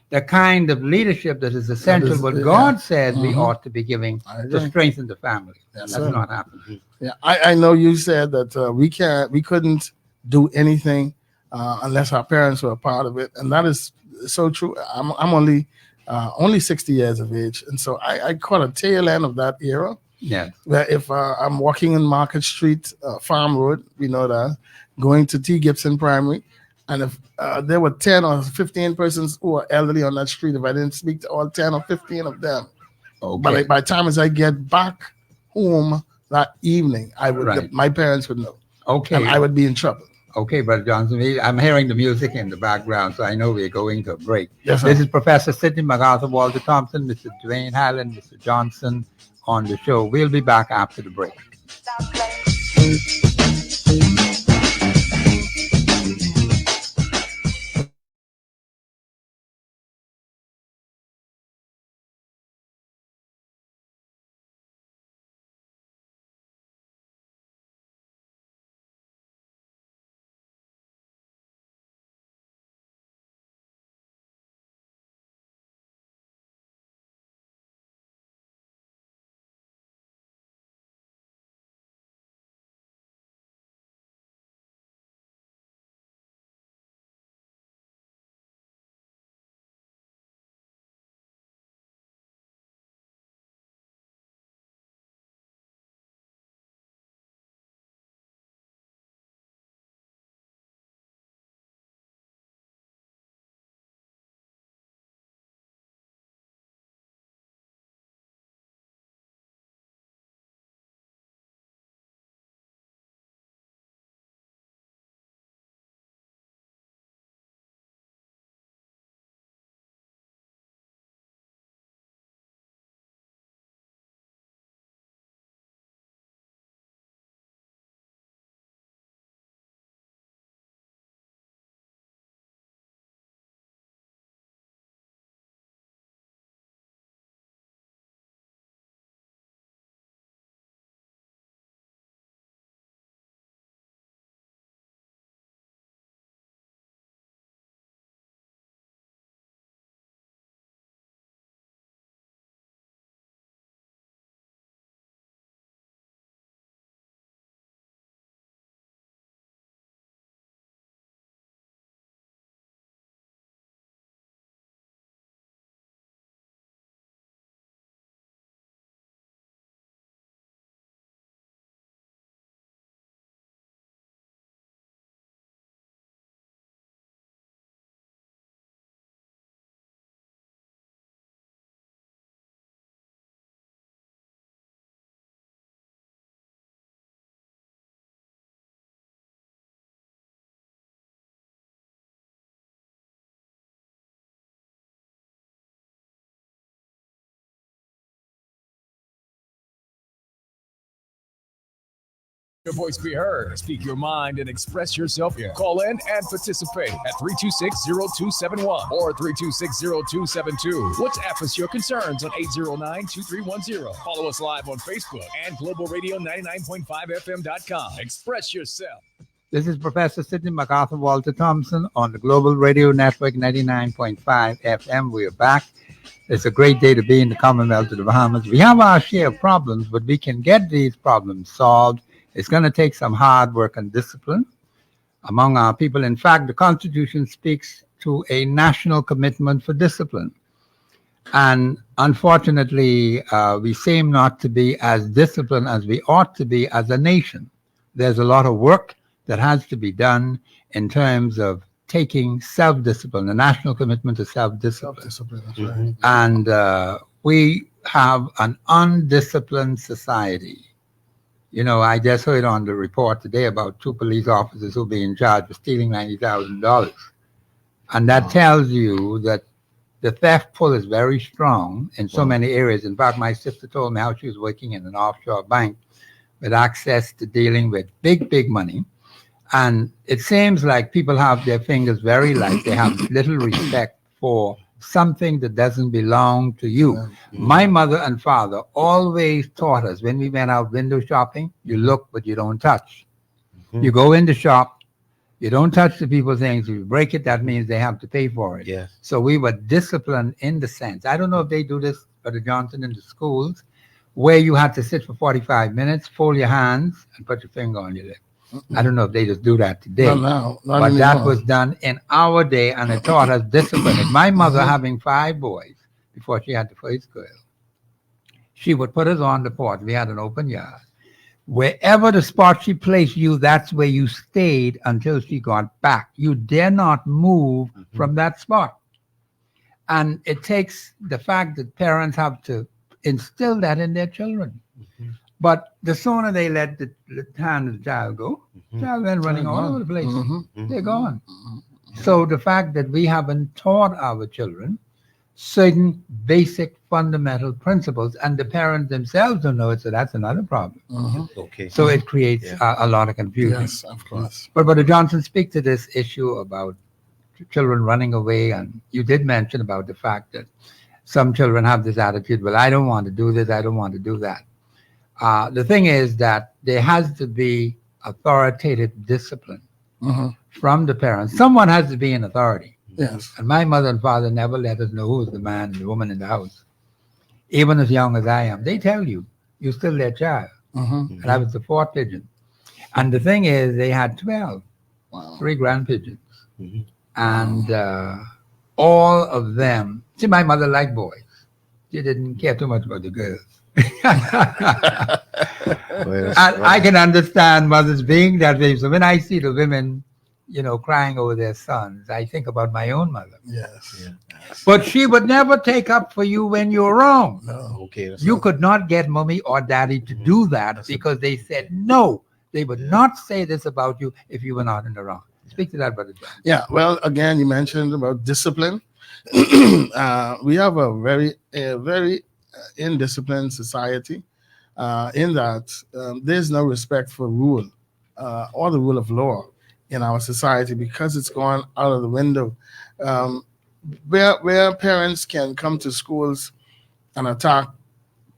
the kind of leadership that is essential, is- what yeah. God says we ought to be giving I to agree. strengthen the family. Yes, That's sir. not happening. Yeah, I know you said that we couldn't do anything unless our parents were a part of it, and that is so true. I'm only 60 years of age, and so I caught a tail end of that era. Yes. Where if I'm walking in Market Street, Farm Road, we know that, going to T. Gibson Primary, and if there were 10 or 15 persons who are elderly on that street, if I didn't speak to all 10 or 15 of them, Okay. by the time as I get back home that evening, Right. my parents would know, Okay. and I would be in trouble. Okay, Brother Johnson, I'm hearing the music in the background, so I know we're going to a break. Yes, sir. This is Professor Sidney MacArthur, Walter Thompson, Mr. Dwayne Highland, Mr. Johnson on the show. We'll be back after the break. Your voice be heard. Speak your mind and express yourself here. Call in and participate at 326-0271 or 326-0272. WhatsApp us your concerns on 809-2310. Follow us live on Facebook and globalradio99.5fm.com. Express yourself. This is Professor Sidney MacArthur Walter Thompson on the Global Radio Network 99.5 FM. We are back. It's a great day to be in the Commonwealth of the Bahamas. We have our share of problems, but we can get these problems solved. It's going to take some hard work and discipline among our people. In fact, the Constitution speaks to a national commitment for discipline. And unfortunately, we seem not to be as disciplined as we ought to be as a nation. There's a lot of work that has to be done in terms of taking self-discipline, a national commitment to self-discipline. That's right. And we have an undisciplined society. You know, I just heard on the report today about 2 police officers who will be in charge of stealing $90,000. And that tells you that the theft pull is very strong in so many areas. In fact, my sister told me how she was working in an offshore bank with access to dealing with big, big money. And it seems like people have their fingers very light. They have little respect for something that doesn't belong to you. My mother and father always taught us when we went out window shopping, you look, but you don't touch. You go in the shop, you don't touch the people's things. If you break it, that means they have to pay for it. Yes. So we were disciplined in the sense. I don't know if they do this for the Johnson in the schools, where you had to sit for 45 minutes, fold your hands, and put your finger on your lip. I don't know if they just do that today. Not now. Not But that anymore. was done in our day, and it taught us discipline. And my mother, having 5 boys before she had the first girl, she would put us on the porch. We had an open yard. Wherever the spot she placed you, that's where you stayed until she got back. You dare not move from that spot. And it takes the fact that parents have to instill that in their children. But the sooner they let the hand of the child go, the child then running all over the place. They're gone. So the fact that we haven't taught our children certain basic fundamental principles, and the parents themselves don't know it, so that's another problem. Okay. So it creates a lot of confusion. Yes, of course. But Brother Johnson, speak to this issue about children running away, and you did mention about the fact that some children have this attitude, well, I don't want to do this, I don't want to do that. The thing is that there has to be authoritative discipline from the parents. Someone has to be in authority. Yes. And my mother and father never let us know who was the man and the woman in the house. Even as young as I am, they tell you, you're still their child. And I was the 4th pigeon. And the thing is, they had 12, 3 grand pigeons. And all of them, see, my mother liked boys. She didn't care too much about the girls. And I can understand mothers being that way. So when I see the women, you know, crying over their sons, I think about my own mother. Yes. But she would never take up for you when you're wrong. No. Okay. You could not get mommy or daddy to do that because they said no. They would not say this about you if you were not in the wrong. Speak to that, Brother John. Yeah. Well, again, you mentioned about discipline. We have a very indisciplined society in that there's no respect for rule or the rule of law in our society because it's gone out of the window. Where parents can come to schools and attack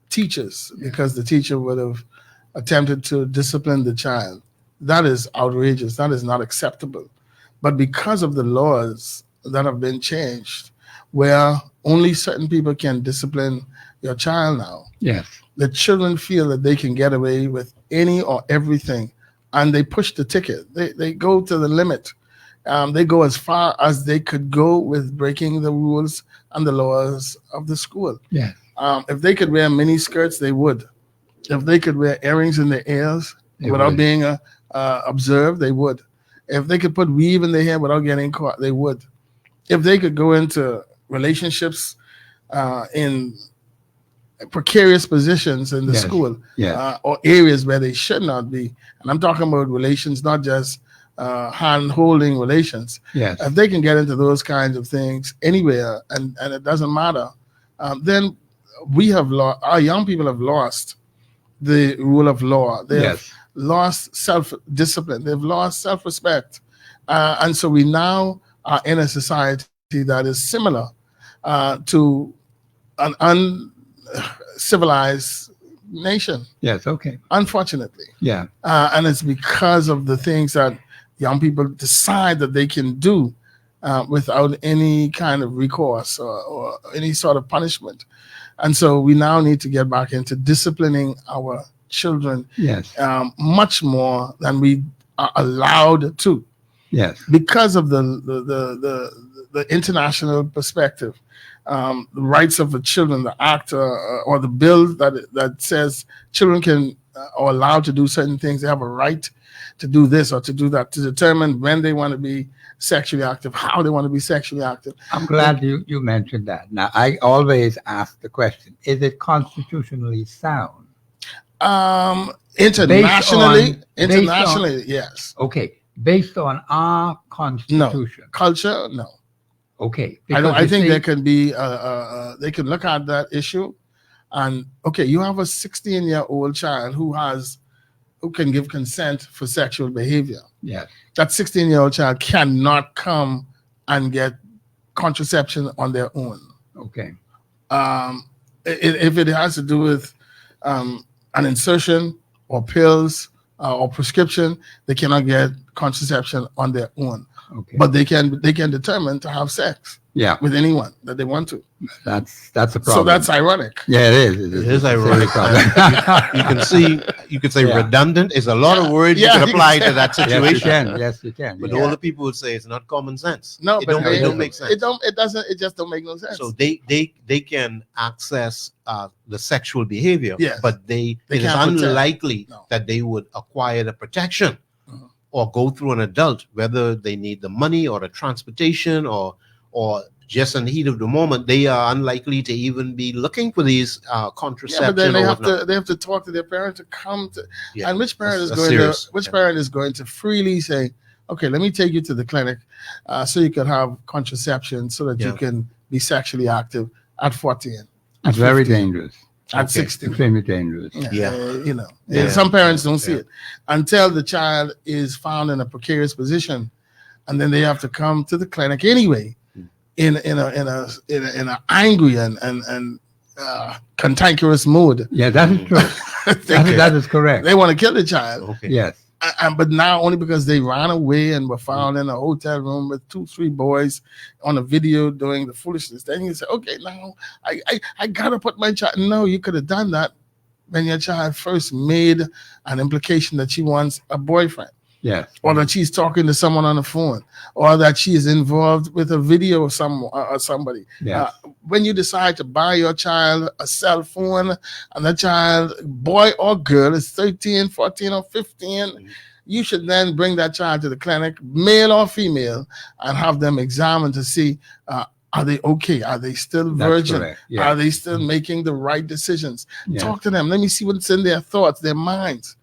teachers because the teacher would have attempted to discipline the child. That is outrageous. That is not acceptable. But because of the laws that have been changed, where only certain people can discipline your child now, Yes. the children feel that they can get away with any or everything, and they push the ticket. They go to the limit. They go as far as they could go with breaking the rules and the laws of the school. Yes. If they could wear mini skirts, they would. If they could wear earrings in their ears They without would. being observed, they would. If they could put weave in their hair without getting caught, they would. If they could go into relationships in precarious positions in the Yes. school Yes. or areas where they should not be, and I'm talking about relations, not just hand-holding relations. Yes. If they can get into those kinds of things anywhere, and it doesn't matter, then we have lost. Our young people have lost the rule of law. They Yes. lost self-discipline. They've lost self-respect. And so we now are in a society that is similar to an uncivilized nation. Yes. Okay. Unfortunately. Yeah. And it's because of the things that young people decide that they can do without any kind of recourse or any sort of punishment. And so we now need to get back into disciplining our children Yes. much more than we are allowed to. Yes. Because of the international perspective, the rights of the children, the act or the bill that says children can are allowed to do certain things. They have a right to do this or to do that, to determine when they want to be sexually active, how they want to be sexually active. I'm glad you mentioned that. Now, I always ask the question, is it constitutionally sound? Internationally, based on, yes. Okay. Based on our constitution. No. Culture, no. Okay. I think there can be, they can look at that issue and, okay, you have a 16-year-old child who can give consent for sexual behavior. Yes. That 16-year-old child cannot come and get contraception on their own. Okay. If it has to do with an insertion or pills or prescription, they cannot get contraception on their own. Okay. But they can determine to have sex with anyone that they want to. That's a problem. So that's ironic. Yeah, it is. It is ironic. You could say redundant is a lot of words you can apply to that situation. Yes, you can. But all the people would say it's not common sense. No, it but it don't make sense. It doesn't. It just don't make no sense. So they can access the sexual behavior, but it is unlikely that they would acquire the protection or go through an adult, whether they need the money or the transportation or just in the heat of the moment. They are unlikely to even be looking for these contraception. Yeah, but then they have to talk to their parent to come to. Yeah, and which parent is going to freely say, okay, let me take you to the clinic so you can have contraception so that you can be sexually active at 14. It's very dangerous. At 16. Extremely dangerous. Some parents don't see it until the child is found in a precarious position, and then they have to come to the clinic anyway, in a angry and cantankerous mood. Yeah, that is true. that is correct. They want to kill the child. Okay. Yes. But now only because they ran away and were found in a hotel room with 2-3 boys on a video doing the foolishness. Then you say, okay, now I gotta put my child. No, you could have done that when your child first made an implication that she wants a boyfriend. Yes. Or that she's talking to someone on the phone, or that she is involved with a video of somebody. Yes. When you decide to buy your child a cell phone, and the child, boy or girl, is 13, 14, or 15, you should then bring that child to the clinic, male or female, and have them examined to see, are they okay? Are they still virgin? Yes. Are they still making the right decisions? Yes. Talk to them. Let me see what's in their thoughts, their minds.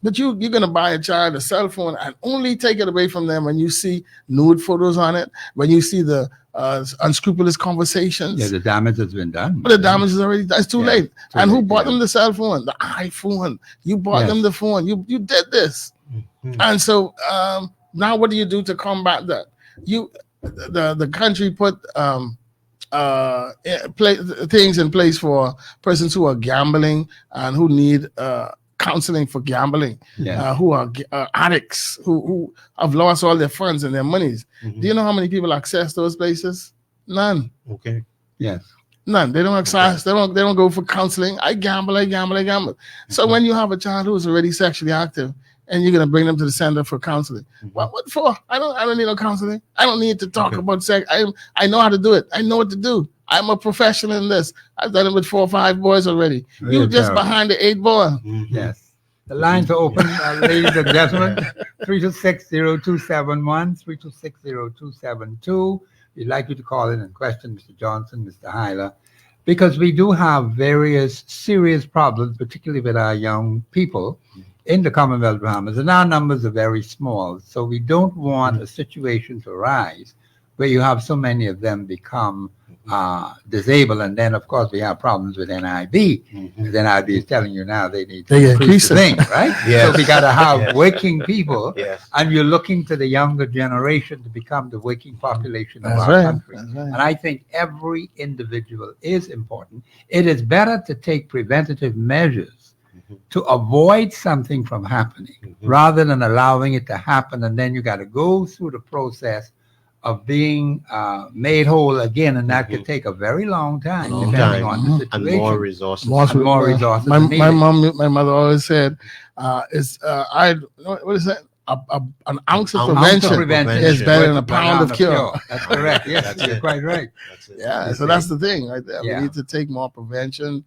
But you're going to buy a child a cell phone and only take it away from them when you see nude photos on it, when you see the unscrupulous conversations. Yeah, the damage has been done. But the damage is already done. It's too late. And who bought them the cell phone? The iPhone. You bought them the phone. You did this. And so now what do you do to combat that? The country put things in place for persons who are gambling and who need counseling for gambling, who are addicts, who have lost all their funds and their monies. Do you know how many people access those places? None. Okay. Yes. None. They don't access. They don't go for counseling. I gamble. So when you have a child who's already sexually active and you're gonna bring them to the center for counseling, what for? I don't need no counseling. I don't need to talk about sex. I know how to do it. I know what to do. I'm a professional in this. I've done it with 4 or 5 boys already. Really you just behind the 8th ball. Yes. The lines are open, ladies and gentlemen. 326-0271, 326-0272. We'd like you to call in and question Mr. Johnson, Mr. Hyler, because we do have various serious problems, particularly with our young people in the Commonwealth of Bahamas, and our numbers are very small. So we don't want a situation to arise where you have so many of them become disabled. And then, of course, we have problems with NIB. Because NIB is telling you now they need to They increase the increase thing, right? Yes. So we got to have Yes. working people. Yes. And you're looking to the younger generation to become the working population of That's our right. country. That's right. And I think every individual is important. It is better to take preventative measures to avoid something from happening rather than allowing it to happen. And then you got to go through the process of being made whole again. And that could take a very long time, Long depending time. on the And situation. more resources. More resources My are needed. my mother always said, what is that? An ounce of Ounce prevention, of prevention is better than a worth pound of cure. That's correct. Yes, That's you're it. quite right. That's it. Yeah, You so see? that's the thing right there. Yeah. We need to take more prevention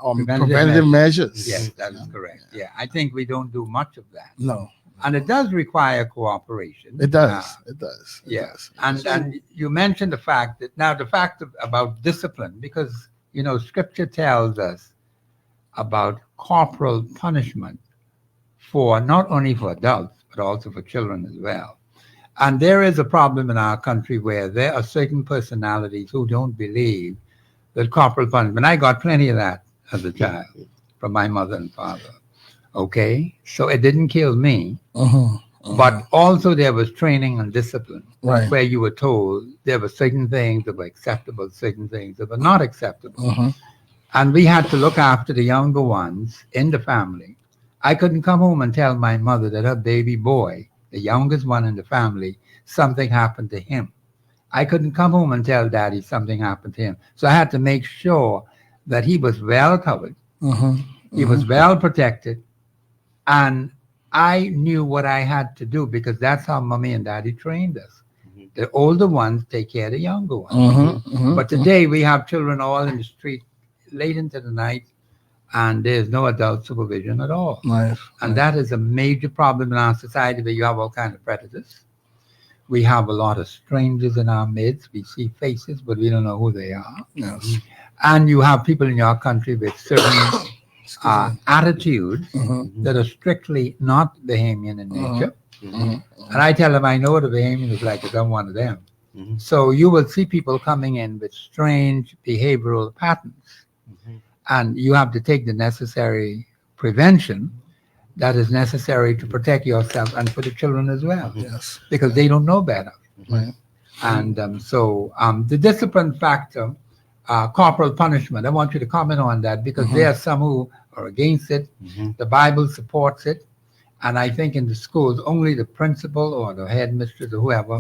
or Preventative preventative measures. Yes, that is correct. Yeah, I think we don't do much of that. No, And it does require cooperation. it does. It does. It Yes, does. and you mentioned the fact that now about discipline, because Scripture tells us about corporal punishment for not only for adults but also for children as well. And there is a problem in our country where there are certain personalities who don't believe that corporal punishment. I got plenty of that as a child from my mother and father. Okay, so it didn't kill me. But also there was training and discipline Right. where you were told there were certain things that were acceptable, certain things that were not acceptable. And we had to look after the younger ones in the family. I couldn't come home and tell my mother that her baby boy, the youngest one in the family, something happened to him. I couldn't come home and tell daddy something happened to him. So I had to make sure that he was well covered, he was well protected, and I knew what I had to do because that's how mommy and daddy trained us. The older ones take care of the younger ones. But today we have children all in the street late into the night, and there's no adult supervision at all. Right. And that is a major problem in our society where you have all kinds of predators. We have a lot of strangers in our midst. We see faces, but we don't know who they are. Yes. And you have people in your country with certain attitudes that are strictly not Bahamian in nature. And I tell them I know what a Bahamian is like because I'm one of them. So you will see people coming in with strange behavioral patterns. And you have to take the necessary prevention that is necessary to protect yourself and for the children as well. Yes. Because they don't know better. Right. And so the discipline factor, corporal punishment, I want you to comment on that because there are some who are against it. The Bible supports it. And I think in the schools, only the principal or the headmistress or whoever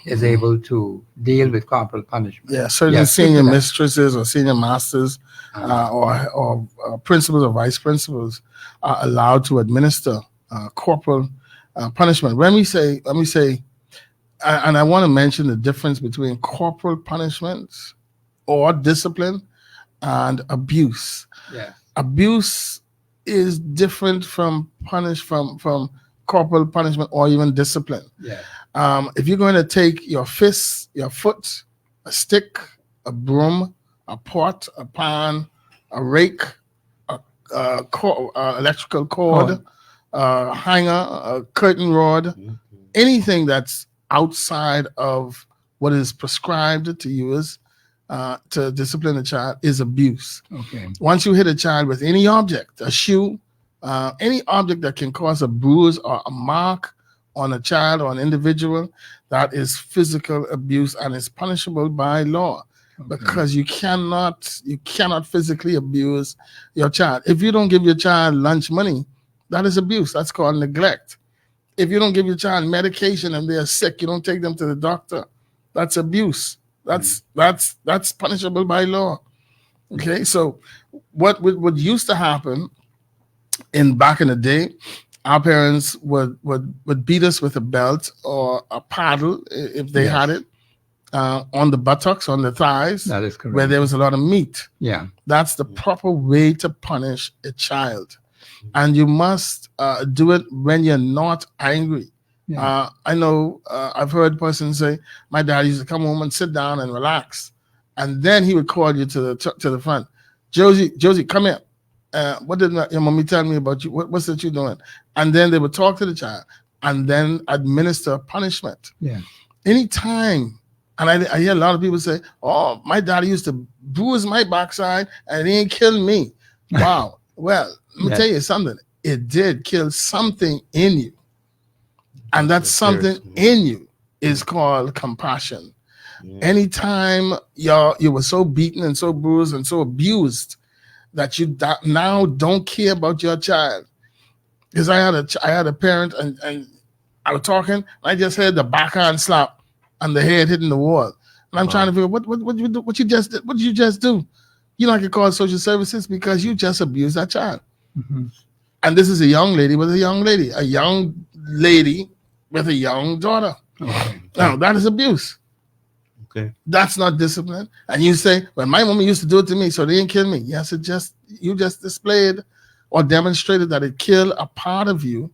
is able to deal with corporal punishment. Yeah, certain Yes, senior speak to that. mistresses or senior masters or principals or vice principals are allowed to administer corporal punishment. Let me say, and I want to mention the difference between corporal punishments or discipline and abuse. Yeah. Abuse is different from corporal punishment or even discipline. Yeah. If you're going to take your fist, your foot, a stick, a broom, a pot, a pan, a rake, electrical cord, a hanger, a curtain rod, anything that's outside of what is prescribed to use to discipline a child is abuse. Okay. Once you hit a child with any object, a shoe, any object that can cause a bruise or a mark on a child or an individual, that is physical abuse and is punishable by law. Because you cannot physically abuse your child. If you don't give your child lunch money, that is abuse. That's called neglect. If you don't give your child medication and they're sick, you don't take them to the doctor, that's abuse. That's punishable by law. Okay, so what used to happen back in the day, our parents would beat us with a belt or a paddle if they had it on the buttocks, on the thighs, That is correct. where there was a lot of meat. Yeah. That's the proper way to punish a child, and you must do it when you're not angry. Yeah. I know I've heard persons say, my dad used to come home and sit down and relax, and then he would call you to the front. Josie, come here. What did your mommy tell me about you? What's that you doing? And then they would talk to the child and then administer punishment. Yeah. Anytime And I hear a lot of people say, "Oh, my daddy used to bruise my backside and he didn't kill me." Wow. Well, let me Yes. tell you something. It did kill something in you. And that something in you is called compassion. Yeah. Anytime you were so beaten and so bruised and so abused that you now don't care about your child. Because I had a parent and I was talking, and I just heard the backhand slap and the head hitting the wall. And I'm trying to figure what you just did. What did you just do? You're not gonna call social services because you just abused that child. Mm-hmm. And this is a young lady with a young lady with a young daughter. Okay. Now that is abuse. Okay. That's not discipline. And you say, well, my mom used to do it to me, so they didn't kill me. Yes, you just displayed or demonstrated that it killed a part of you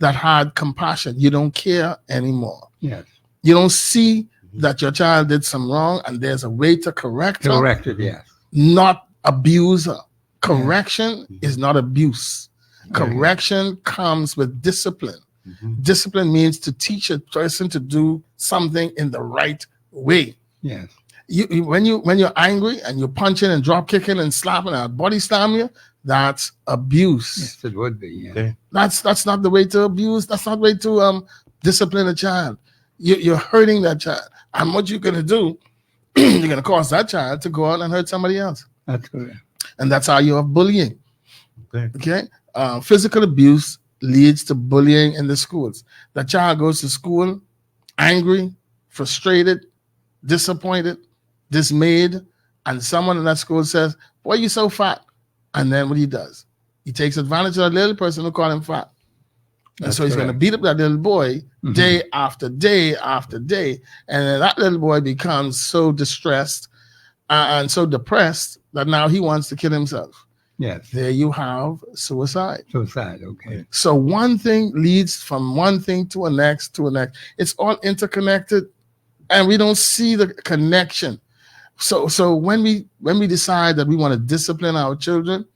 that had compassion. You don't care anymore. Yes. You don't see that your child did some wrong and there's a way to correct her, Corrected, yes. not abuse her. Correction is not abuse. Correction comes with discipline. Discipline means to teach a person to do something in the right way. Yes. When you're angry and you're punching and drop kicking and slapping and body slam you, that's abuse. Yes, it would be. Yeah. Okay. That's not the way to abuse. That's not the way to discipline a child. You're hurting that child. And what you're gonna do, you're gonna cause that child to go out and hurt somebody else. That's correct. And that's how you have bullying. Okay. Physical abuse leads to bullying in the schools. The child goes to school angry, frustrated, disappointed, dismayed, and someone in that school says, "Boy, you're so fat." And then what he does, he takes advantage of that little person who called him fat. And so he's going to beat up that little boy day after day after day. And then that little boy becomes so distressed and so depressed that now he wants to kill himself. Yes. There you have suicide. Suicide, okay. So one thing leads from one thing to a next to a next. It's all interconnected, and we don't see the connection. So when we decide that we want to discipline our children,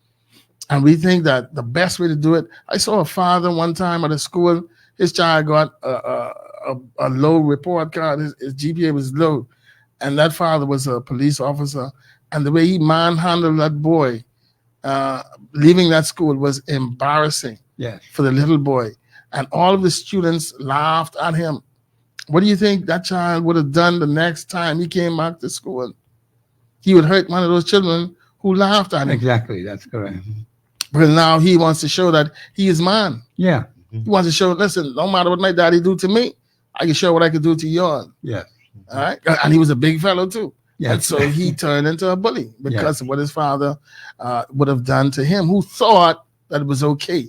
and we think that the best way to do it, I saw a father one time at a school. His child got a low report card. His GPA was low, and that father was a police officer. And the way he manhandled that boy, leaving that school was embarrassing. Yes. For the little boy. And all of the students laughed at him. What do you think that child would have done the next time he came back to school? He would hurt one of those children who laughed at him. Exactly, that's correct. Because now he wants to show that he is man. Yeah. He wants to show, listen, no matter what my daddy do to me, I can show what I can do to yours. Yes. All right. And he was a big fellow too. Yes. And so he turned into a bully because of what his father would have done to him, who thought that it was okay.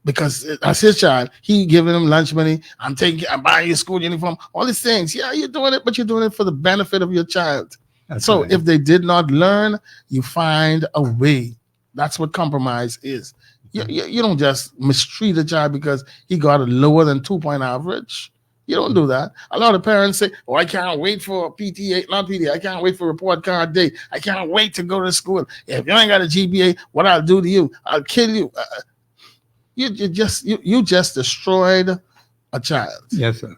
Because as his child, he giving him lunch money. I'm buying your school uniform, all these things. Yeah, you're doing it, but you're doing it for the benefit of your child. That's so right. if they did not learn, you find a way. That's what compromise is. You don't just mistreat a child because he got a lower than 2-point average. You don't do that. A lot of parents say, "Oh, I can't wait for PTA, not PTA. I can't wait for report card day. I can't wait to go to school. If you ain't got a GPA, what I'll do to you? I'll kill you." You just destroyed a child. Yes, sir.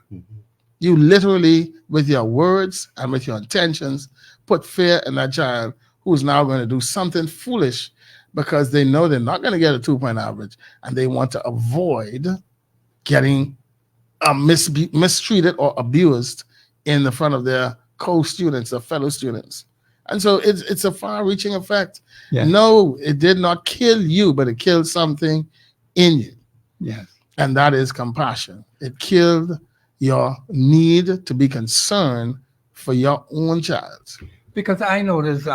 You literally, with your words and with your intentions, put fear in that child who's now going to do something foolish because they know they're not going to get a 2-point average and they want to avoid getting mistreated or abused in the front of their co-students or fellow students. And so it's a far-reaching effect. Yes. No, it did not kill you, but it killed something in you. Yes. And that is compassion. It killed your need to be concerned for your own child. Because I noticed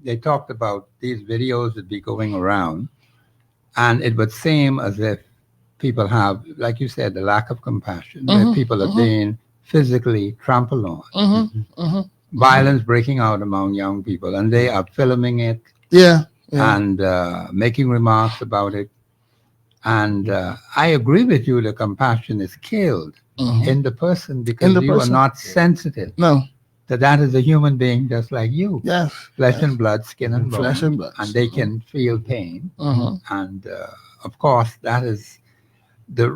they talked about these videos that be going around, and it would seem as if people have, like you said, the lack of compassion, where people are being physically trampled on, violence breaking out among young people, and they are filming it and making remarks about it. And I agree with you, the compassion is killed in the person because you are not sensitive. No. That is a human being just like you. Yes. Flesh and blood, skin and bone. Flesh and blood. And they can feel pain. And of course, that is the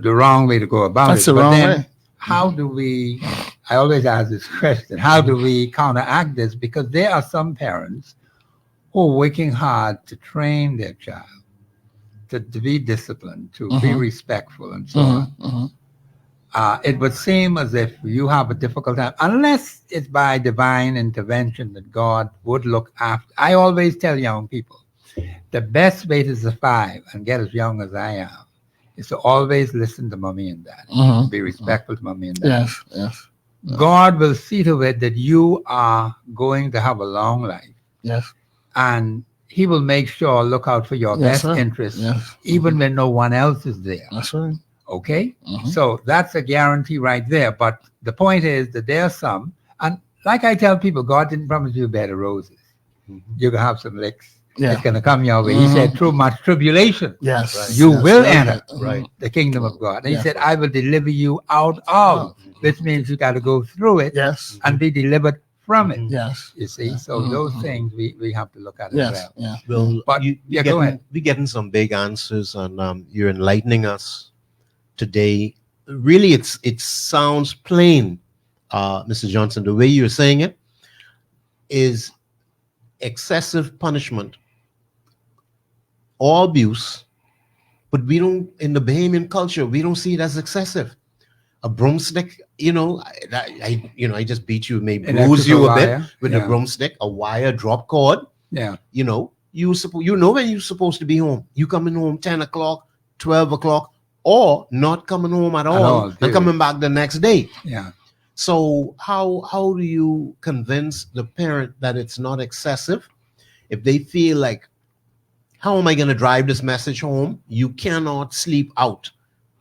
wrong way to go about That's it. the wrong way. How do we I always ask this question: how do we counteract this? Because there are some parents who are working hard to train their child to be disciplined, to be respectful, and so on. It would seem as if you have a difficult time, unless it's by divine intervention that God would look after. I always tell young people, the best way to survive and get as young as I am is to always listen to mommy and daddy, be respectful to mommy and daddy. Yes, yes. God will see to it that you are going to have a long life. Yes. And he will make sure, look out for your best sir. interests, Yes. even when no one else is there. That's right. Okay? So that's a guarantee right there. But the point is that there are some, and like I tell people, God didn't promise you a bed of roses. You're going to have some licks. Yeah. It's going to come your way. He said, through much tribulation, Yes. you Yes. will Right. enter Right. the kingdom of God. And Yeah. he said, I will deliver you out of, which means you got to go through it Yes. and be delivered from it. Yes. You see? So those things we have to look at as Yes. well. Yeah. Well, But, yeah, go ahead. we're getting some big answers, and you're enlightening us today. Really, it sounds plain, Mr. Johnson. The way you're saying it is excessive punishment or abuse, but we don't, in the Bahamian culture, we don't see it as excessive. A broomstick, I just beat you, may bruise you a bit with a broomstick, a wire, drop cord. Yeah. You know when you're supposed to be home. You coming home 10 o'clock, 12 o'clock, or not coming home at all and coming back the next day. Yeah. So how do you convince the parent that it's not excessive if they feel like, how am I going to drive this message home? You cannot sleep out.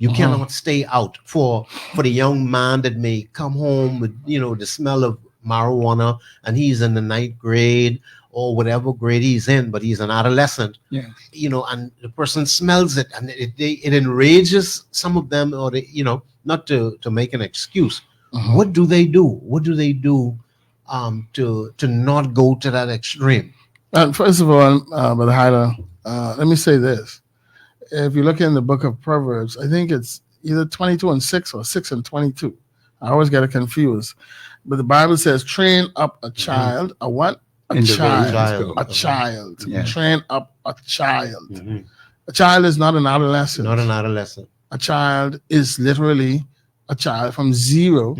You cannot stay out for the young man that may come home with, the smell of marijuana, and he's in the 9th grade or whatever grade he's in, but he's an adolescent. Yeah. And the person smells it, and it enrages some of them, or not to make an excuse. What do they do? What do they do to not go to that extreme? First of all, Brother Hyla, let me say this. If you look in the book of Proverbs, I think it's either 22:6 or 6:22. I always get it confused. But the Bible says, train up a child, a what? A child. A child. Yeah. Train up a child. A child is not an adolescent. Not an adolescent. A child is literally a child from 0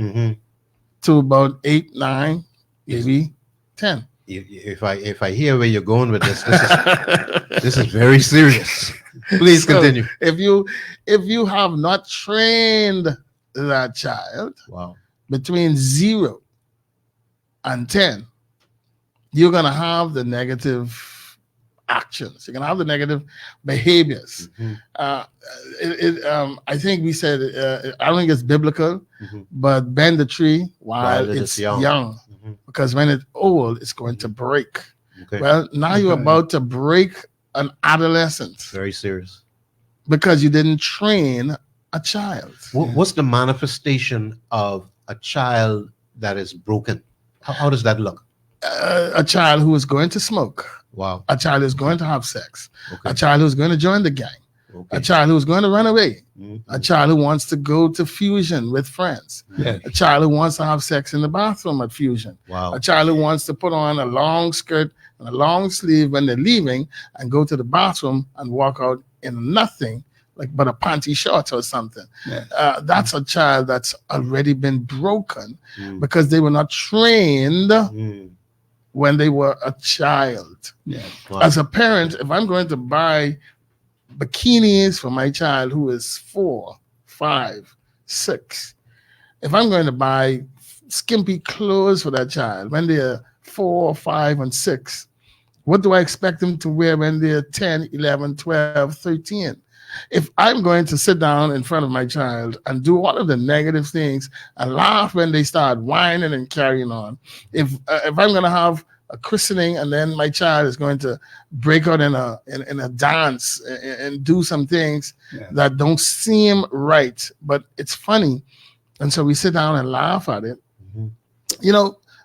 to about 8, 9, maybe 10. If I hear where you're going with this, this is very serious. Please continue. If you have not trained that child between 0 and 10, you're gonna have the negative actions. You're gonna have the negative behaviors. I think we said I don't think it's biblical, but bend the tree while it's young. Because when it's old, it's going to break. Okay. Well, now you're about to break an adolescent. Very serious. Because you didn't train a child. What's the manifestation of a child that is broken? How does that look? A child who is going to smoke. Wow. A child who's going to have sex. Okay. A child who's going to join the gang. Okay. A child who's going to run away. A child who wants to go to Fusion with friends. Yeah. A child who wants to have sex in the bathroom at Fusion. Wow. A child who wants to put on a long skirt and a long sleeve when they're leaving and go to the bathroom and walk out in nothing but a panty short or something. Yeah. That's a child that's already been broken because they were not trained when they were a child. Yeah. Wow. As a parent, if I'm going to buy bikinis for my child who is 4, 5, 6, if I'm going to buy skimpy clothes for that child when they're 4, 5, and 6, what do I expect them to wear when they're 10, 11, 12, 13? If I'm going to sit down in front of my child and do all of the negative things and laugh when they start whining and carrying on, if I'm going to have a christening and then my child is going to break out in a dance and do some things that don't seem right, but it's funny, and so we sit down and laugh at it.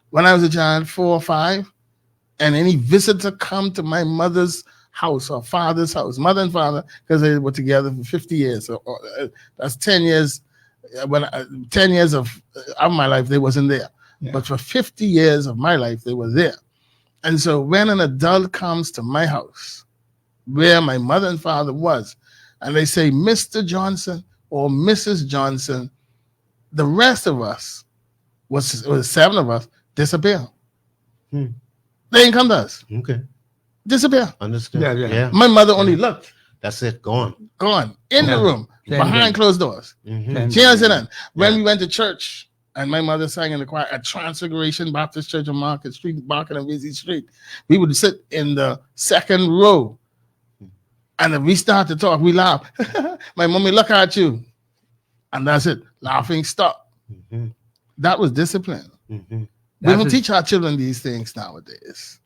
When I was a child, 4 or 5, and any visitor come to my mother's house or father's house, mother and father, because they were together for 50 years, or that's 10 years When 10 years of my life, they wasn't there. Yeah. But for 50 years of my life, they were there. And so when an adult comes to my house, where my mother and father was, and they say, Mr. Johnson or Mrs. Johnson, the rest of us, was 7 of us, disappear. Hmm. They ain't come to us. Okay. Disappear. Understand. Yeah, yeah. My mother only looked, That's it. Gone. gone, in the Yeah. room, Same behind thing. closed doors. Mhm. She understand? When Yeah. we went to church and my mother sang in the choir at Transfiguration Baptist Church on Market Street, Market and Vesey Street, we would sit in the second row. And if we start to talk, we laugh. My mommy look at you. And that's it. Laughing stop. Mhm. That was discipline. Mhm. We don't That's teach our children these things nowadays.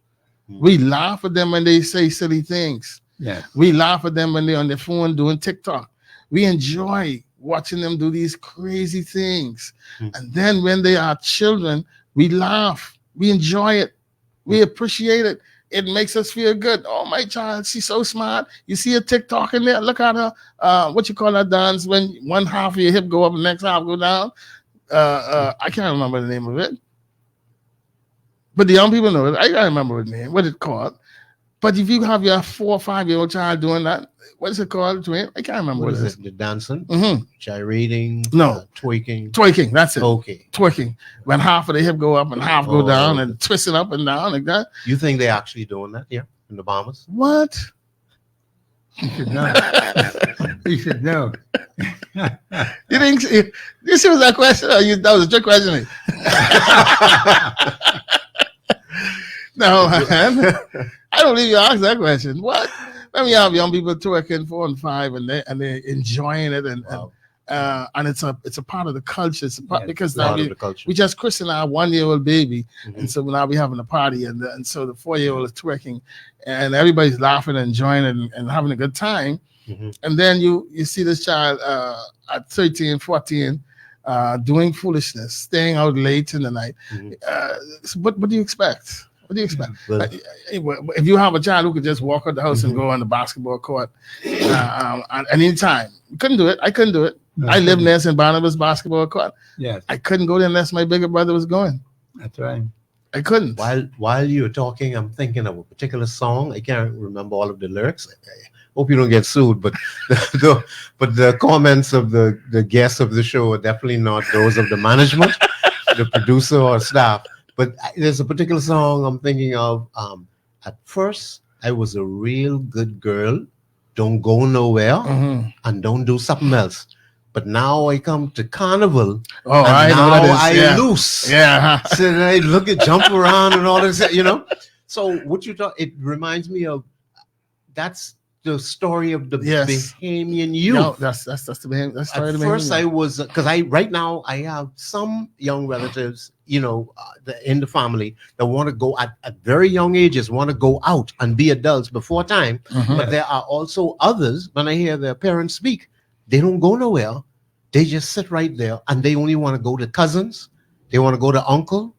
Mm. We laugh at them when they say silly things. Yes. We laugh at them when they're on their phone doing TikTok. We enjoy watching them do these crazy things. Mm. And then when they are children, we laugh. We enjoy it. We appreciate it. It makes us feel good. Oh, my child, she's so smart. You see a TikTok in there? Look at her. What you call that dance when one half of your hip go up and the next half go down? I can't remember the name of it. But the young people know it. I can't remember the name, what it's called. But if you have your 4 or 5-year-old child doing that, what is it called? Dwayne? I can't remember What what is it is. it? The dancing, Mm-hmm. gyrating, No. twerking. Twerking, that's it. Okay. Twerking. When half of the hip go up and half go Oh, down okay. and twisting up and down like that. You think they're actually doing that here in the Bahamas? What? You should know. You should know. You think this was that question? Or that was a trick question? No, man. I don't believe you asked that question. What? When we have young people twerking 4 and 5 and they're enjoying it Wow. and it's a part of the culture. It's a part, Yes, because now Part of the culture. we just christened our 1-year-old baby, Mhm. and so now we're having a party, and so the 4-year-old is twerking, and everybody's laughing and enjoying it and having a good time. Mhm. And then you see this child at 13, 14, doing foolishness, staying out late in the night. Mhm. So what do you expect? What do you expect? Well, If you have a child who could just walk out the house and go on the basketball court at any time, you couldn't do it. I couldn't do it. No, I lived near St. Barnabas basketball court. Yes, I couldn't go there unless my bigger brother was going. that's right. I couldn't. while you're talking, I'm thinking of a particular song. I can't remember all of the lyrics. I hope you don't get sued, but the comments of the guests of the show are definitely not those of the management, the producer, or staff. But there's a particular song I'm thinking of. At first, I was a real good girl. Don't go nowhere Mhm. and don't do something else. But now I come to carnival. Oh, and I know now what that is. I Yeah. loose. Yeah. So then I look at jump around and all this, So what you talk, it reminds me of that's the story of the Yes. Bahamian youth. No, that's the behavior. That's At first, I was because right now I have some young relatives, in the family that want to go at very young ages, want to go out and be adults before time. Mhm. But there are also others. When I hear their parents speak, they don't go nowhere. They just sit right there, and they only want to go to cousins. They want to go to uncle,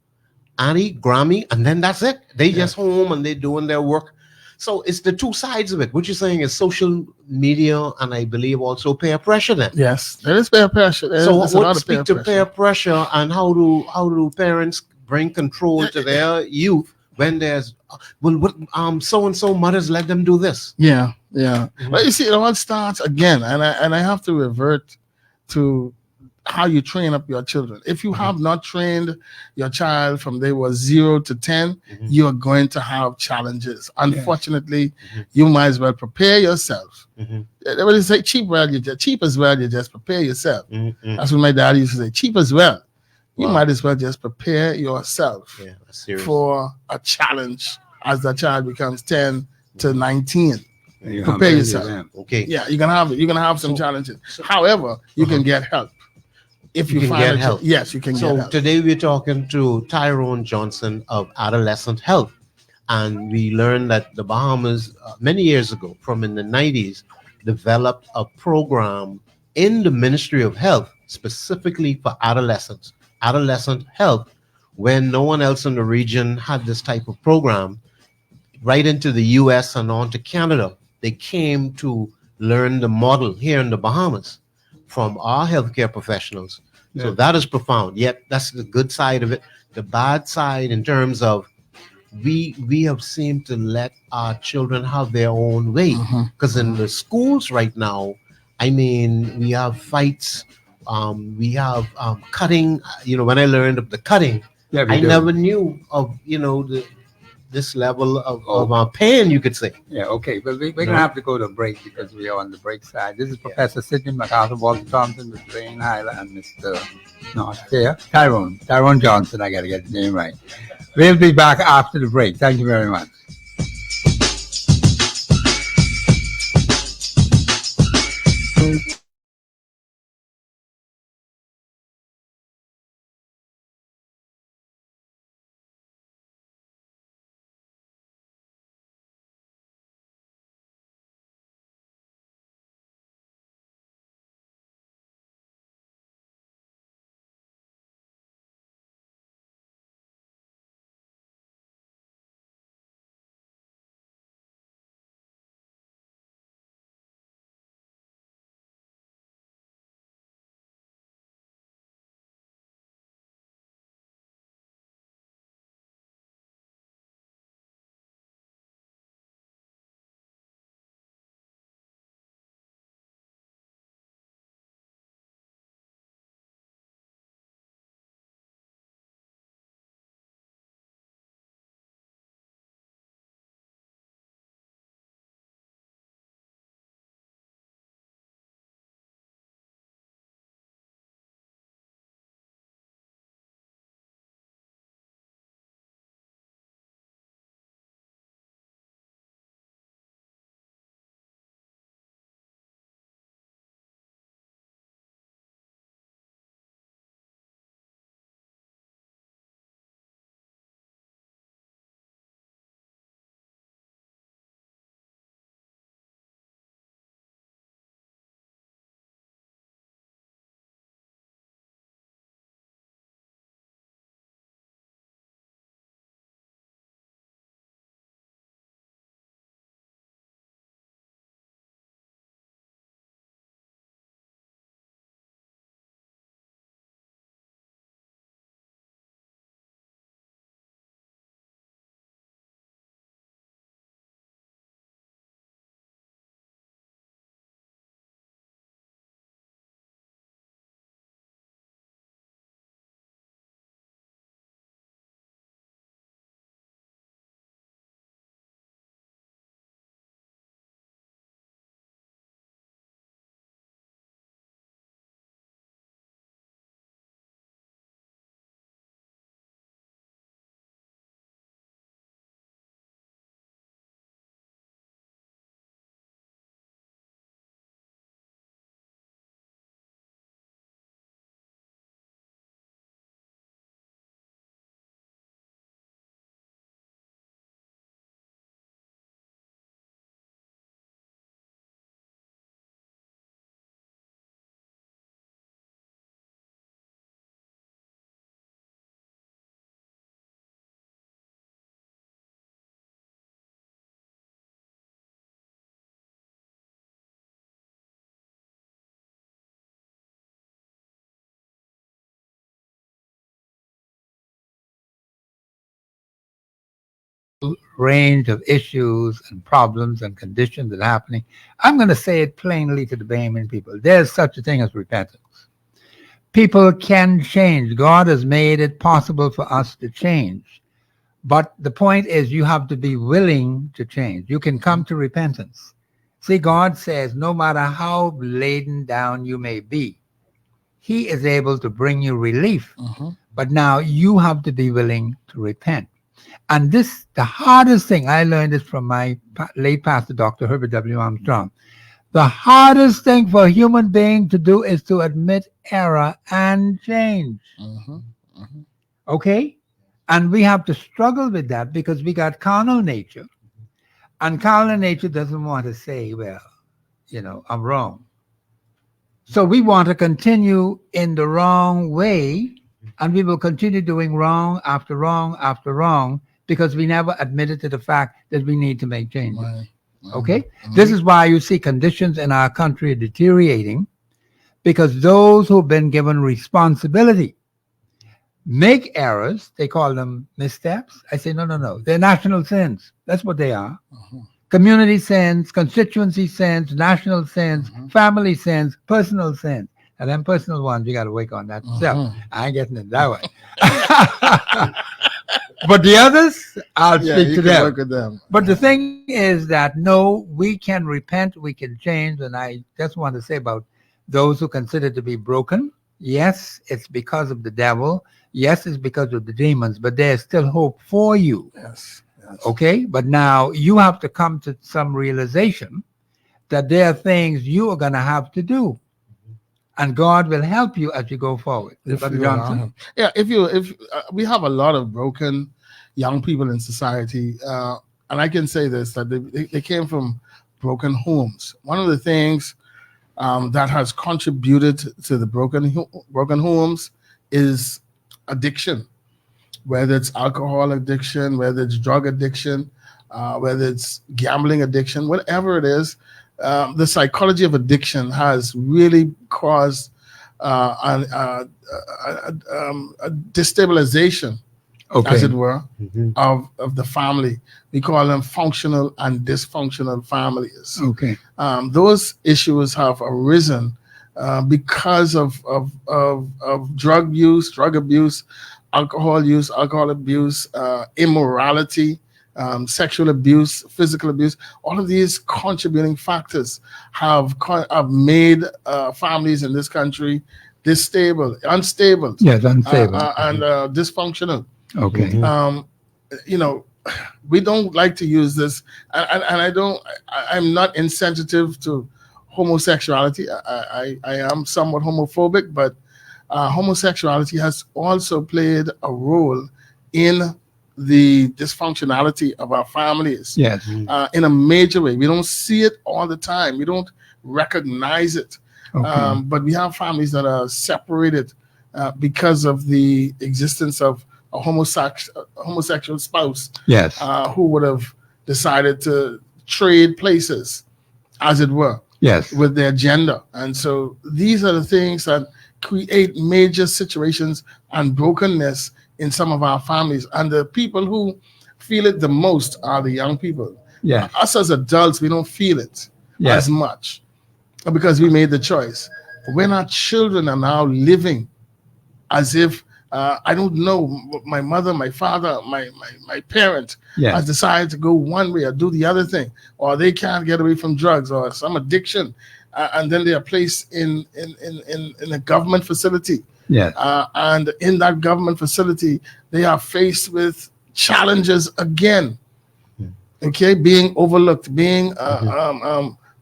auntie, Grammy, and then that's it. They just home and they're doing their work. So it's the two sides of it. What you're saying is social media, and I believe also peer pressure. Then, Yes, there is peer pressure. There's a lot what of speak to peer pressure, and how do parents bring control to their youth when there's so and so mothers let them do this. Yeah. Mhm. But you see, it all starts again, and I have to revert to how you train up your children. If you have not trained your child from they were 0 to 10, Mhm. you are going to have challenges. Unfortunately, Mhm. you might as well prepare yourself. Mhm. They would say cheap as well. You just prepare yourself. Mhm. That's what my dad used to say. Cheap as well. You Wow. might as well just prepare yourself Yeah, that's serious. for a challenge as the child becomes 10 to 19. You Prepare have plenty of yourself. them. Okay. Yeah, you're gonna have some challenges. However, you can get help if You you can find get a help. Yes, you can get So help. today we're talking to Tyrone Johnson of Adolescent Health, and we learned that the Bahamas many years ago, from in the 90s, developed a program in the Ministry of Health specifically for adolescents, adolescent health, when no one else in the region had this type of program. Right into the US and on to Canada, they came to learn the model here in the Bahamas. from our healthcare professionals. So Yeah. that is profound. Yet that's the good side of it. The bad side in terms of we have seemed to let our children have their own way. Because in the schools right now, I mean, we have fights, we have cutting. When I learned of the cutting, Yeah, we I do. never knew of this level of pain, you could say. Yeah, okay. But we're going No. to have to go to a break because we are on the break side. This is Professor Sidney MacArthur, Walter Thompson, Mr. Wayne Hyler, and Mr. Tyrone Johnson. I got to get the name right. We'll be back after the break. Thank you very much. Range of issues and problems and conditions that are happening. I'm going to say it plainly to the Bahamian people. There's such a thing as repentance. People can change. God has made it possible for us to change. But the point is you have to be willing to change. You can come to repentance. See, God says no matter how laden down you may be, He is able to bring you relief. But now you have to be willing to repent. And this, the hardest thing, I learned this from my late pastor, Dr. Herbert W. Armstrong. The hardest thing for a human being to do is to admit error and change. Okay? And we have to struggle with that because we got carnal nature. And carnal nature doesn't want to say, well, I'm wrong. So we want to continue in the wrong way, and we will continue doing wrong after wrong after wrong because we never admitted to the fact that we need to make changes. Okay? This is why you see conditions in our country deteriorating, because those who've been given responsibility make errors. They call them missteps. I say, no. They're national sins. That's what they are. Community sins, constituency sins, national sins, family sins, personal sins. And then personal ones, you got to work on that yourself. I ain't getting in that way. But the others, I'll speak to them. Work with them. But the thing is that, no, we can repent, we can change. And I just want to say about those who consider to be broken, yes, it's because of the devil. Yes, it's because of the demons, but there's still hope for you. Yes. Okay? But now you have to come to some realization that there are things you are going to have to do. And God will help you as you go forward. Brother Johnson? Yeah, if we have a lot of broken young people in society, and I can say this, that they came from broken homes. One of the things that has contributed to the broken homes is addiction, whether it's alcohol addiction, whether it's drug addiction, whether it's gambling addiction, whatever it is. The psychology of addiction has really caused a destabilization, as it were, of the family. We call them functional and dysfunctional families. Okay. Those issues have arisen because of drug abuse, alcohol abuse, immorality, sexual abuse, physical abuse. All of these contributing factors have made families in this country unstable. Yes, unstable. And dysfunctional. Okay. We don't like to use this, and I'm not insensitive to homosexuality. I am somewhat homophobic, but homosexuality has also played a role in the dysfunctionality of our families. Yes. In a major way. We don't see it all the time. We don't recognize it. Okay. But we have families that are separated because of the existence of a homosexual spouse. Yes. Who would have decided to trade places, as it were. Yes. With their gender. And so these are the things that create major situations and brokenness in some of our families. And the people who feel it the most are the young people. Yeah. Us as adults, we don't feel it as much because we made the choice. When our children are now living as if, I don't know, my mother, my father, my parent has decided to go one way or do the other thing, or they can't get away from drugs or some addiction, and then they are placed in a government facility. Yes. And in that government facility, they are faced with challenges again. Okay, being overlooked, being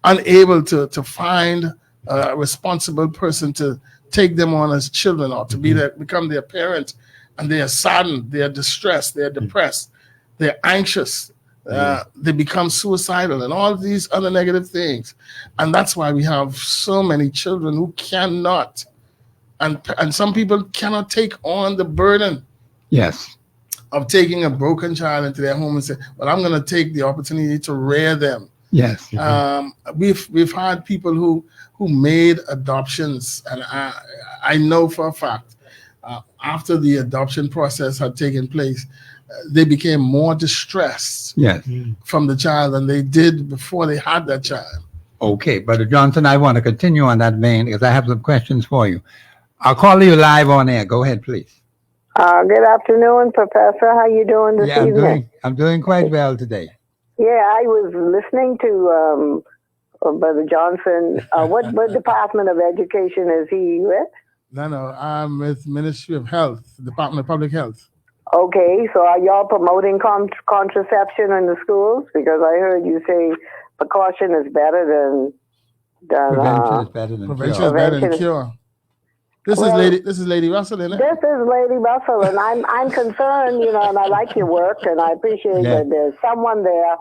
unable to find a responsible person to take them on as children or to become their parent, and they are saddened, they are distressed, they are depressed, they're anxious, they become suicidal, and all these other negative things. And that's why we have so many children who cannot. And some people cannot take on the burden of taking a broken child into their home and say, well, I'm going to take the opportunity to rear them. Yes. We've had people who made adoptions, and I know for a fact after the adoption process had taken place, they became more distressed from the child than they did before they had that child. Okay, Brother Johnson, I want to continue on that vein because I have some questions for you. I'll call you live on air. Go ahead, please. Good afternoon, Professor. How you doing this evening? I'm doing quite well today. Yeah, I was listening to Brother Johnson. What Department of Education is he with? No, I'm with Ministry of Health, Department of Public Health. Okay, so are y'all promoting contraception in the schools? Because I heard you say precaution is better than prevention is better than prevention cure. is better than cure. This is Lady Russell, isn't it? This is Lady Russell, and I'm concerned, and I like your work, and I appreciate that there's someone there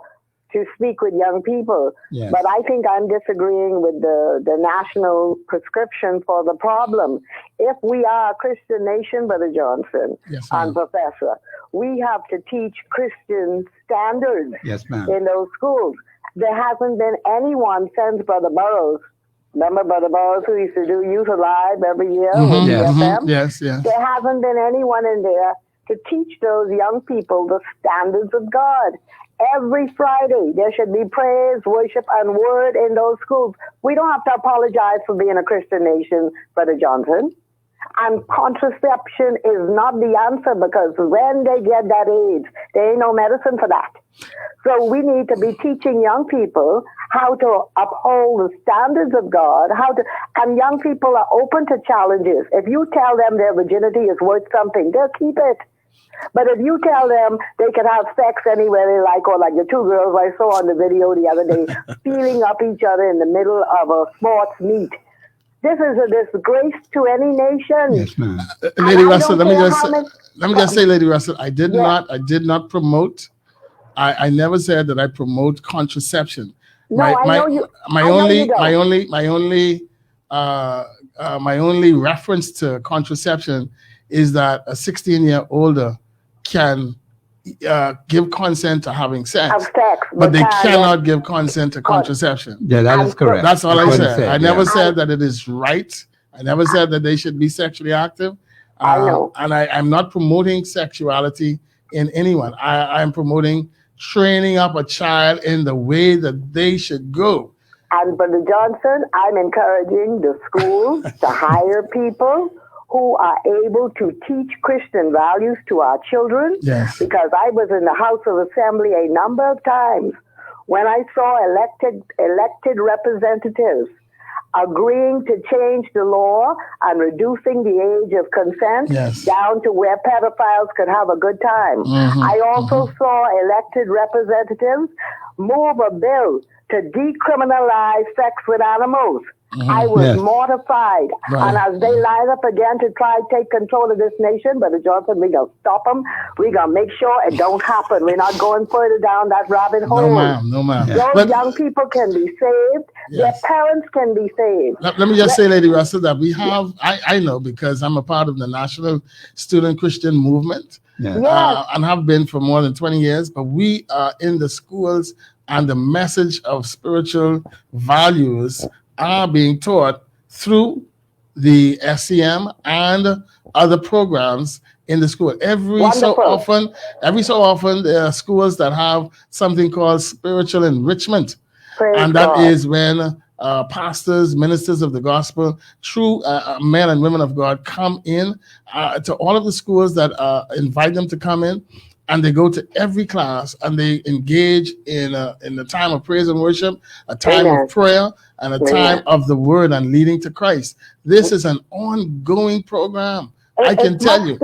to speak with young people. Yes. But I think I'm disagreeing with the national prescription for the problem. If we are a Christian nation, Brother Johnson and Professor, we have to teach Christian standards yes, ma'am. in those schools. There hasn't been anyone since Brother Burroughs Remember Brother Bowles, who used to do Youth Alive every year with Yes. BFM? Yes, yes. There hasn't been anyone in there to teach those young people the standards of God. Every Friday, there should be praise, worship, and word in those schools. We don't have to apologize for being a Christian nation, Brother Johnson. And contraception is not the answer, because when they get that age, there ain't no medicine for that. So we need to be teaching young people how to uphold the standards of God, and young people are open to challenges. If you tell them their virginity is worth something, they'll keep it. But if you tell them they can have sex anywhere they like, or like the two girls I saw on the video the other day, feeling up each other in the middle of a sports meet, this is a disgrace to any nation. Yes, ma'am. Lady Russell, let me just say, Lady Russell, I did not promote. I never said that I promote contraception. No, I know you. My only reference to contraception is that a 16-year older can give consent to having sex, but they cannot give consent to contraception. Yeah, that is correct. That's all I said. I never said that it is right. I never said that they should be sexually active. I know. And I'm not promoting sexuality in anyone. I'm promoting training up a child in the way that they should go. And Brother Johnson, I'm encouraging the schools to hire people who are able to teach Christian values to our children. Yes. Because I was in the House of Assembly a number of times when I saw elected representatives agreeing to change the law and reducing the age of consent down to where pedophiles could have a good time. I also saw elected representatives move a bill to decriminalize sex with animals. I was mortified. And as they line up again to try to take control of this nation, Brother Johnson, we're going to stop them. We're going to make sure it don't happen. We're not going further down that rabbit hole. No, ma'am. Those young people can be saved. Their parents can be saved. Let me just say, Lady Russell, that we have, I know because I'm a part of the National Student Christian Movement and have been for more than 20 years, but we are in the schools and the message of spiritual values are being taught through the SCM and other programs in the school. Every so often, there are schools that have something called spiritual enrichment. And that is when pastors, ministers of the gospel, true men and women of God come in to all of the schools that invite them to come in. And they go to every class and they engage in the time of praise and worship, a time of prayer, and a time of the word and leading to Christ. This is an ongoing program. I can tell you.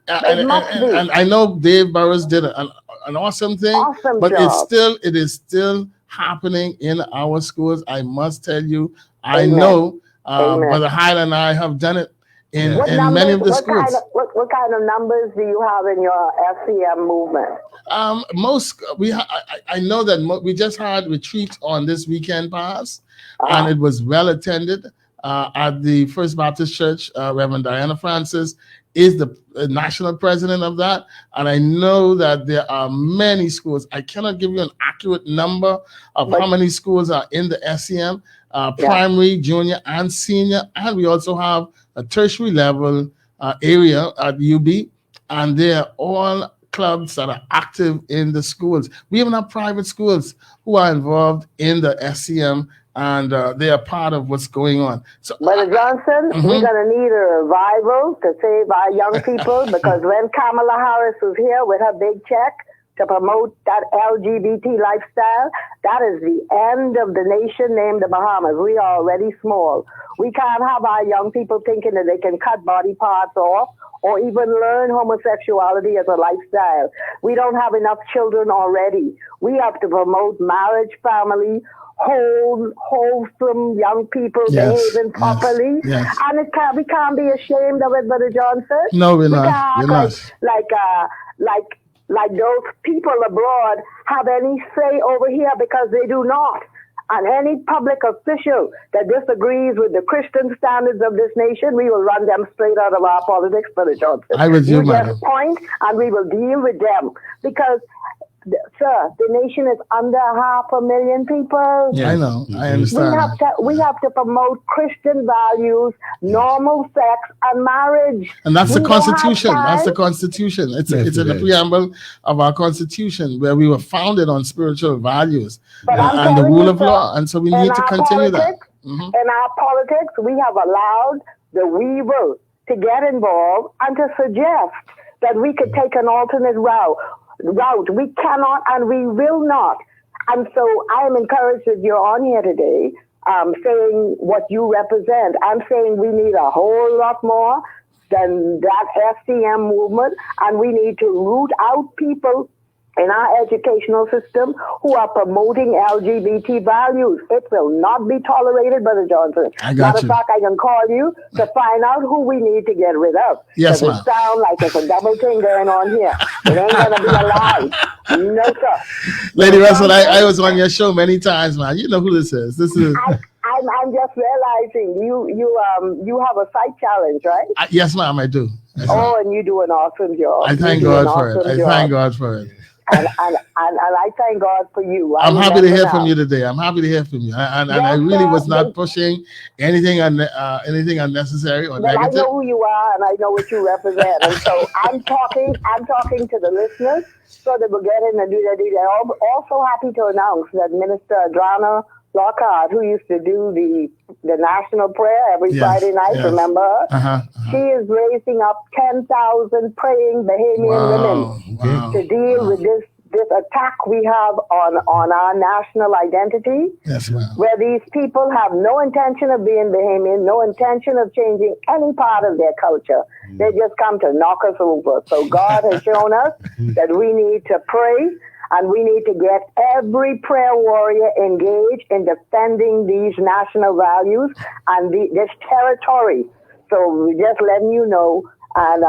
And I know Dave Burrows did an awesome thing, but it is still happening in our schools. I must tell you, I know Brother Hyde and I have done it in many of the schools. What kind of numbers do you have in your FCM movement? I know that we just had retreat on this weekend past, and it was well attended at the First Baptist Church. Reverend Diana Francis is the national president of that, and I know that there are many schools. I cannot give you an accurate number of how many schools are in the SCM, primary, junior, and senior, and we also have a tertiary level area at UB, and they're all clubs that are active in the schools. We even have private schools who are involved in the SCM, and they are part of what's going on. So, Brother Johnson, we're going to need a revival to save our young people, because when Kamala Harris was here with her big check to promote that LGBT lifestyle, that is the end of the nation named the Bahamas. We are already small. We can't have our young people thinking that they can cut body parts off or even learn homosexuality as a lifestyle. We don't have enough children already. We have to promote marriage, family, wholesome young people behaving properly. And we can't be ashamed of it, Brother Johnson. No, we're not. Like those people abroad have any say over here, because they do not. And any public official that disagrees with the Christian standards of this nation, we will run them straight out of our politics, Brother Johnson. I with you, madam. Just point, and we will deal with them. Because Sir, the nation is under 500,000 people. Yes. I know. I We understand. have to promote Christian values, normal sex, and marriage. And that's the We don't have Constitution. That's the time. Constitution. It's Yes, in it the is. preamble of our Constitution, where we were founded on spiritual values But I'm and the telling rule you, of sir, law. And so we in need to our continue that. politics, in our politics, we have allowed the weevil to get involved and to suggest that we could take an alternate route. We cannot and we will not. And so I am encouraged that you're on here today saying what you represent. I'm saying we need a whole lot more than that SCM movement, and we need to root out people in our educational system who are promoting LGBT values. It will not be tolerated, Brother Johnson. I got Matter of you. fact, I can call you to find out who we need to get rid of. Yes, Because ma'am. it sounds like there's a double thing going on here. It ain't going to be allowed. No, sir. Lady Russell, I was on your show many times, man. You know who this is. This is I'm just realizing you have a sight challenge, right? yes, ma'am. I do. Yes, ma'am. Oh, and you do an awesome job. I thank You do an God for it. awesome I job. thank God for it. And I thank God for you. I'm happy to remember hear now. from you today. I'm happy to hear from you. And I Yes, really sir. was not Yes. pushing anything unnecessary or But I negative. know who you are, and I know what you represent, and so I'm talking to the listeners so that we'll get in and do that. I'm also happy to announce that Minister Adrana Lockhart, who used to do the national prayer every Yes, Friday night, yes. remember her? Uh-huh. She is raising up 10,000 praying Bahamian women Wow. to deal with this attack we have on our national identity, Yes, ma'am. where these people have no intention of being Bahamian, no intention of changing any part of their culture. They just come to knock us over. So God has shown us that we need to pray, and we need to get every prayer warrior engaged in defending these national values and this territory. So we're just letting you know. And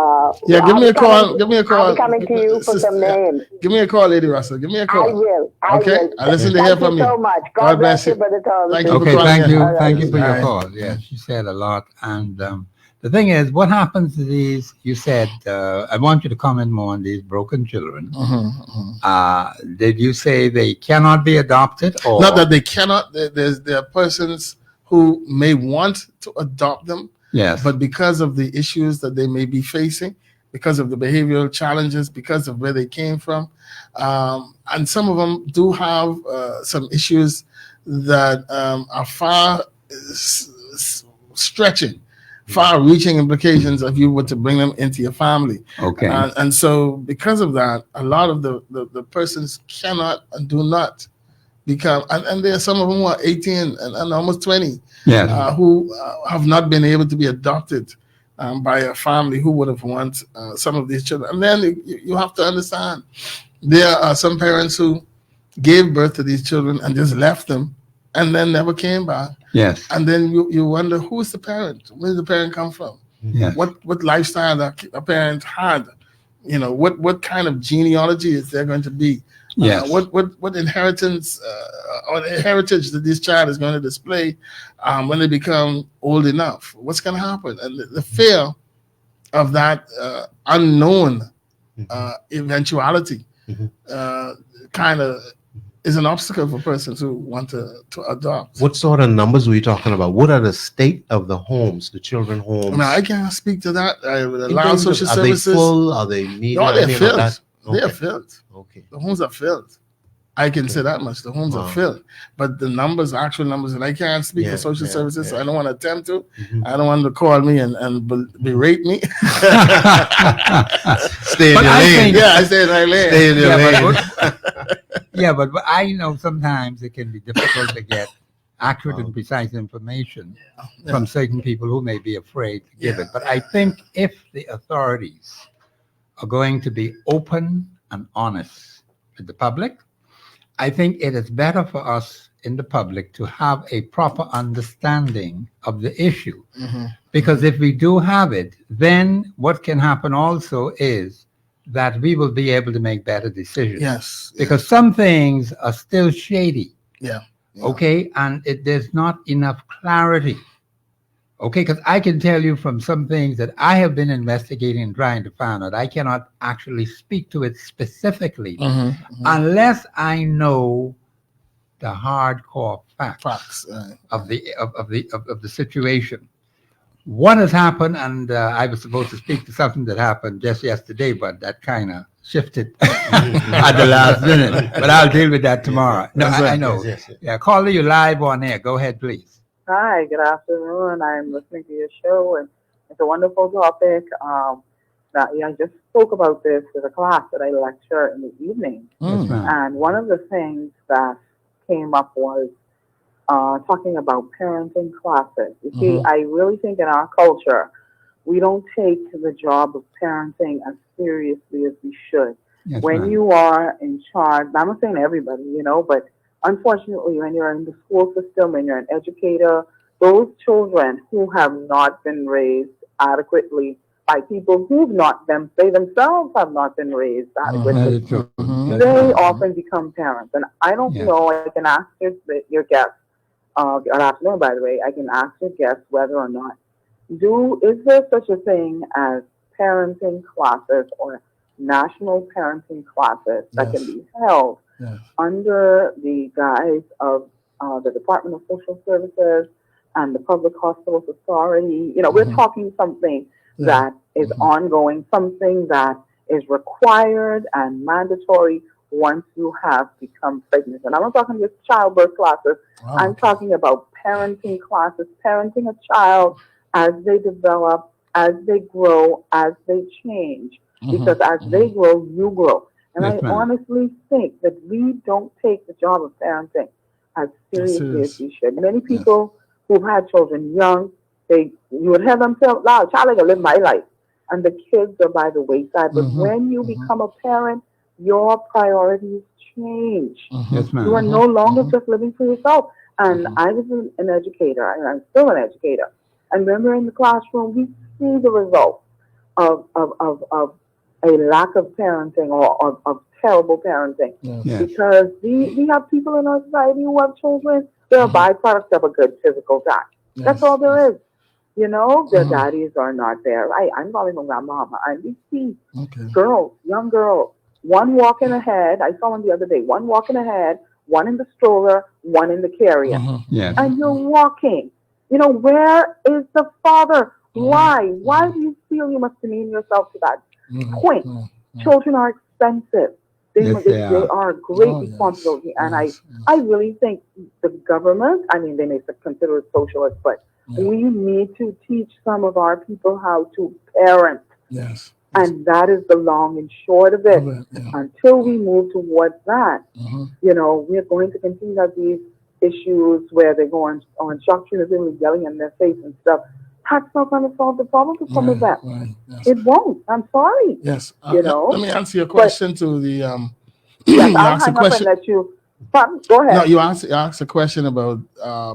Yeah, give me a call. I'll be coming to you for some names. Give me a call, Lady Russell. Give me a call. I will. Okay? I listen to hear from you. Thank you so much. God bless you. Brother Thompson. Thank you for Okay, calling thank in. you. All right. Thank you for All your right. call. Yes, you said a lot. And the thing is, what happens to these, you said, I want you to comment more on these broken children. Did you say they cannot be adopted? Or Not that they cannot. There are persons who may want to adopt them, yes, but because of the issues that they may be facing, because of the behavioral challenges, because of where they came from, and some of them do have some issues that are stretching, far-reaching implications if you were to bring them into your family. okay, And so because of that, a lot of the persons cannot and do not become, and there are some of them who are 18 and almost 20, yes, who have not been able to be adopted by a family who would have wanted some of these children. And then you have to understand, there are some parents who gave birth to these children and just left them and then never came back. yes, And then you wonder, who's the parent? Where did the parent come from? yes, What lifestyle that a parent had? You know, what kind of genealogy is there going to be? yes, What inheritance or the heritage that this child is going to display when they become old enough? What's going to happen? And the fear of that unknown eventuality kind of is an obstacle for persons who want to adopt. What sort of numbers are we talking about? What are the state of the homes, the children homes? Now, I can't speak to that. I would In allow terms of, social are they services. full? Are they needed? No, they're Any of filled. that? They're Okay. filled. Okay. The homes are filled. I can say that much. The homes Wow. are filled. But the numbers, actual numbers, and I can't speak Yeah, for social yeah, services, so yeah. I don't want to attempt to. Mhm. I don't want them to call me and berate me. Stay in But your I lane. think- Yeah, I say it right there. Stay in your Yeah, lane. yeah, but I know sometimes it can be difficult to get accurate Wow. and precise information Yeah. from certain people who may be afraid to give Yeah. it. But I think if the authorities are going to be open and honest with the public, I think it is better for us in the public to have a proper understanding of the issue. Mhm. Because if we do have it, then what can happen also is that we will be able to make better decisions. Yes. Because some things are still shady, Yeah. Yeah. okay? And there's not enough clarity Okay, because I can tell you from some things that I have been investigating and trying to find out. I cannot actually speak to it specifically unless I know the hardcore facts of the situation. What has happened, and I was supposed to speak to something that happened just yesterday, but that kind of shifted at the last minute. But I'll deal with that tomorrow. No, I know. Yes. Yeah, caller, you live on air. Go ahead, please. Hi, good afternoon. I'm listening to your show, and it's a wonderful topic. I just spoke about this with a class that I lecture in the evening. Yes, ma'am. And one of the things that came up was talking about parenting classes. You see, I really think in our culture, we don't take the job of parenting as seriously as we should. Yes, When ma'am. you are in charge, I'm not saying everybody, but unfortunately, when you're in the school system, when you're an educator, those children who have not been raised adequately by people they themselves have not been raised adequately, they often become parents. And I don't know, I can ask your guest, good afternoon, by the way, I can ask your guest whether or not, is there such a thing as parenting classes or national parenting classes that can be held under the guise of the Department of Social Services and the Public Hospitals Authority? We're talking something that is ongoing, something that is required and mandatory once you have become pregnant. And I'm not talking just childbirth classes. I'm talking about parenting classes, parenting a child as they develop, as they grow, as they change. Because as they grow, you grow. And I honestly think that we don't take the job of parenting as seriously as we should. Many people who've had children young, you would have them say, "Wow, child, I gotta live my life," and the kids are by the wayside. But when you become a parent, your priorities change. Yes, ma'am. You are no longer just living for yourself. And I was an educator, and I'm still an educator. And when we're in the classroom, we see the results of a lack of parenting or of terrible parenting. Because we have people in our society who have children, they're a byproduct of a good physical diet. That's all there is. Their daddies are not there. I'm calling them grandmama. And we see girls, young girls, one walking ahead. I saw one the other day, one walking ahead, one in the stroller, one in the carrier. And you're walking. Where is the father? Why? Why do you feel you must demean yourself to that point? Children are expensive. They are a great responsibility. And I really think the government, they may consider it socialist, but we need to teach some of our people how to parent. And that is the long and short of it. Until we move towards that, we're going to continue to have these issues where they go on doctrinatively yelling in their face and stuff. That's not going to solve the problem to some of that. It won't. I'm sorry. Let me answer your question to the. Yes, I'll hang up and let you. Go ahead. No, you asked a question about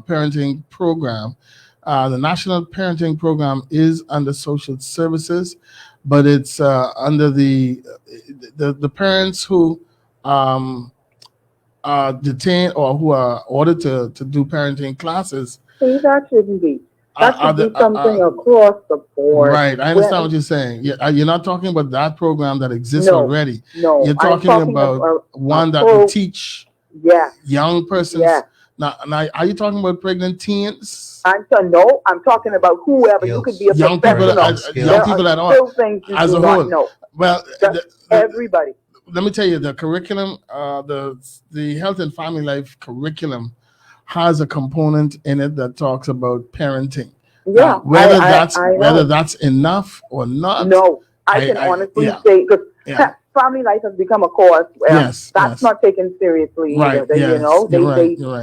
parenting program. The National Parenting Program is under social services, but it's under the parents who are detained or who are ordered to do parenting classes. See, that shouldn't be. That should be something across the board. Right, I understand what you're saying. You're not talking about that program that exists already. No, you're talking about one that will teach young persons. Now, are you talking about pregnant teens? I'm talking about whoever. You could be a young professional. Young people at all, as a whole. Know. Well, everybody. Let me tell you, the curriculum, the Health and Family Life curriculum has a component in it that talks about parenting. Yeah, whether that's enough or not. No, I can honestly say because family life has become a course where that's not taken seriously either. They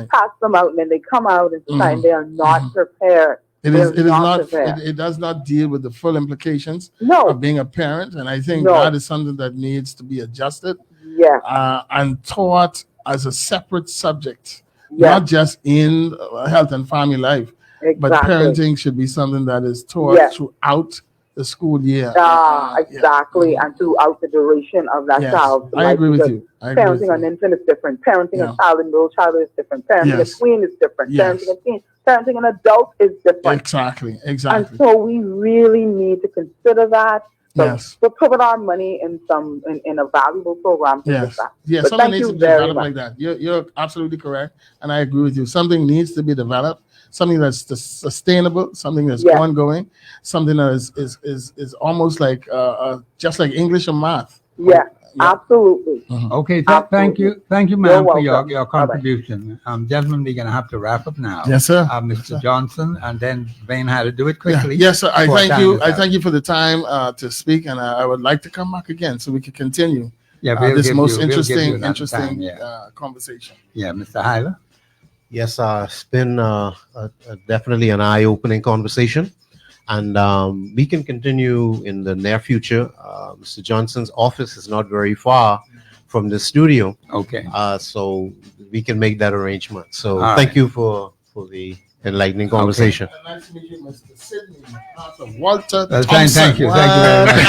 pass them out and then they come out and decide they are not prepared. It does not deal with the full implications of being a parent, and I think that is something that needs to be adjusted and taught as a separate subject. Not just in health and family life, but parenting should be something that is taught throughout the school year. Exactly, and throughout the duration of that Yes, child's I life. agree with Because you. I agree with parenting an you. infant is different. Parenting Yeah. a child in middle childhood is different. Parenting Yes. a tween is different. Yes. Parenting a teen, parenting an adult is different. Exactly. And Exactly. so we really need to consider that. So Yes. we'll put our money in in a valuable program to Yes. that. Yeah, But something thank needs to you be very developed much. like that. You're absolutely correct. And I agree with you. Something needs to be developed, something that's sustainable, something that's Yes. ongoing, something that is almost like just like English or math. Yes, Yeah. absolutely. Okay, Absolutely. thank you, You're ma'am, for welcome. your Bye-bye. contribution. Gentlemen, we're gonna have to wrap up now. Yes, sir. Mr. Johnson, and then Wayne had to do it Yeah. quickly. Yes, sir. I before thank time you. is I out. thank you for the time to speak, and I would like to come back again so we can continue Yeah, we'll this give most you- we'll give you another interesting time, yeah. conversation. Yeah, Mr. Hyler. Yes, it's been definitely an eye-opening conversation, and we can continue in the near future. Mr. Johnson's office is not very far from the studio, Okay. so we can make that arrangement. So All thank right. you for the enlightening conversation. Nice to meet you, Mr. Sidney MacArthur Walter Thank Thompson. you very much.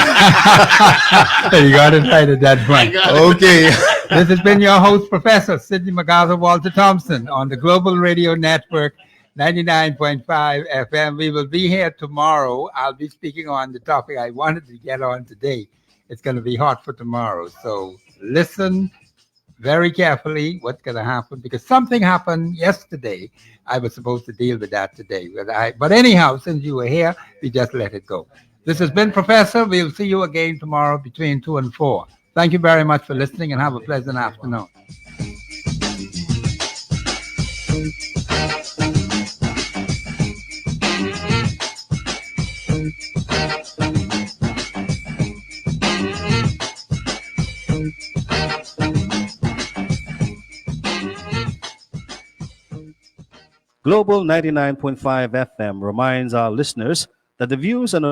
You got it right at that point. Okay. This has been your host, Professor Sidney MacArthur Walter Thompson, on the Global Radio Network, 99.5 FM. We will be here tomorrow. I'll be speaking on the topic I wanted to get on today. It's going to be hot for tomorrow. So listen very carefully what's going to happen, because something happened yesterday. I was supposed to deal with that today. But anyhow, since you were here, we just let it go. This has been Professor. We'll see you again tomorrow between 2 and 4. Thank you very much for listening, and have a pleasant afternoon. Global 99.5 FM reminds our listeners that the views and